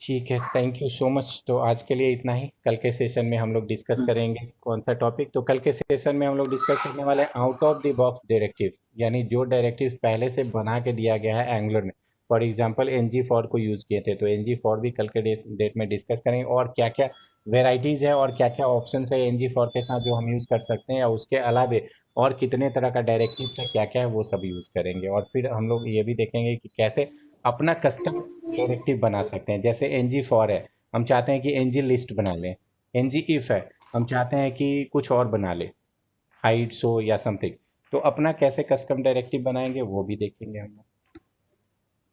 ठीक है, थैंक यू सो मच। तो आज के लिए इतना ही। कल के सेशन में हम लोग डिस्कस करेंगे कौन सा टॉपिक। तो कल के सेशन में हम लोग डिस्कस करने वाले हैं out of the box directives, यानी जो डायरेक्टिव्स पहले से बना के दिया गया है एंगुलर में। फॉर एग्जांपल एनजी फॉर को यूज़ किए थे, तो एनजी फॉर भी कल के डेट में डिस्कस करेंगे, और क्या क्या वेराइटीज़ है और क्या क्या ऑप्शन है एनजी फॉर के साथ जो हम यूज़ कर सकते हैं, या उसके अलावे और कितने तरह का डायरेक्टिव्स है, क्या क्या है, वो सब यूज़ करेंगे। और फिर हम लोग ये भी देखेंगे कि कैसे अपना कस्टम डायरेक्टिव बना सकते हैं। जैसे एन जी फॉर है, हम चाहते हैं कि एन जी लिस्ट बना लें। एन जी इफ है, हम चाहते हैं कि कुछ और बना ले, हाइड शो या समथिंग। तो अपना कैसे कस्टम डायरेक्टिव बनाएंगे वो भी देखेंगे हम लोग।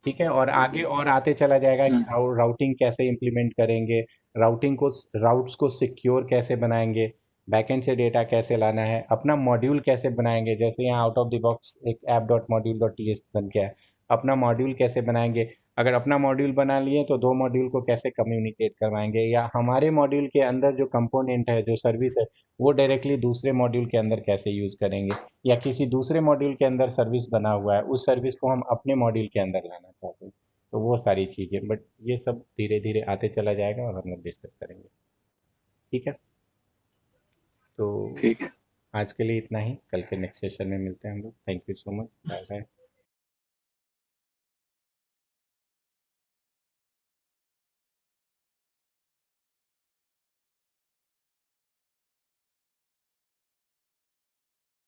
ठीक है, और आगे और आते चला जाएगा कि राउटिंग कैसे इम्प्लीमेंट करेंगे, राउटिंग को, राउट्स को सिक्योर कैसे बनाएंगे, बैकएंड से डेटा कैसे लाना है, अपना मॉड्यूल कैसे बनाएंगे। जैसे यहाँ आउट ऑफ द बॉक्स एक app dot module dot T S बन गया है, अपना मॉड्यूल कैसे बनाएंगे। अगर अपना मॉड्यूल बना लिए तो दो मॉड्यूल को कैसे कम्युनिकेट करवाएंगे, या हमारे मॉड्यूल के अंदर जो कंपोनेंट है, जो सर्विस है, वो डायरेक्टली दूसरे मॉड्यूल के अंदर कैसे यूज़ करेंगे, या किसी दूसरे मॉड्यूल के अंदर सर्विस बना हुआ है, उस सर्विस को हम अपने मॉड्यूल के अंदर लाना चाहते हैं। तो वो सारी चीज़ें, बट ये सब धीरे धीरे आते चला जाएगा और हम लोग डिस्कस करेंगे। ठीक है, तो ठीक है। आज के लिए इतना ही। कल के नेक्स्ट सेशन में मिलते हैं हम लोग। Thank you so much. Bye bye.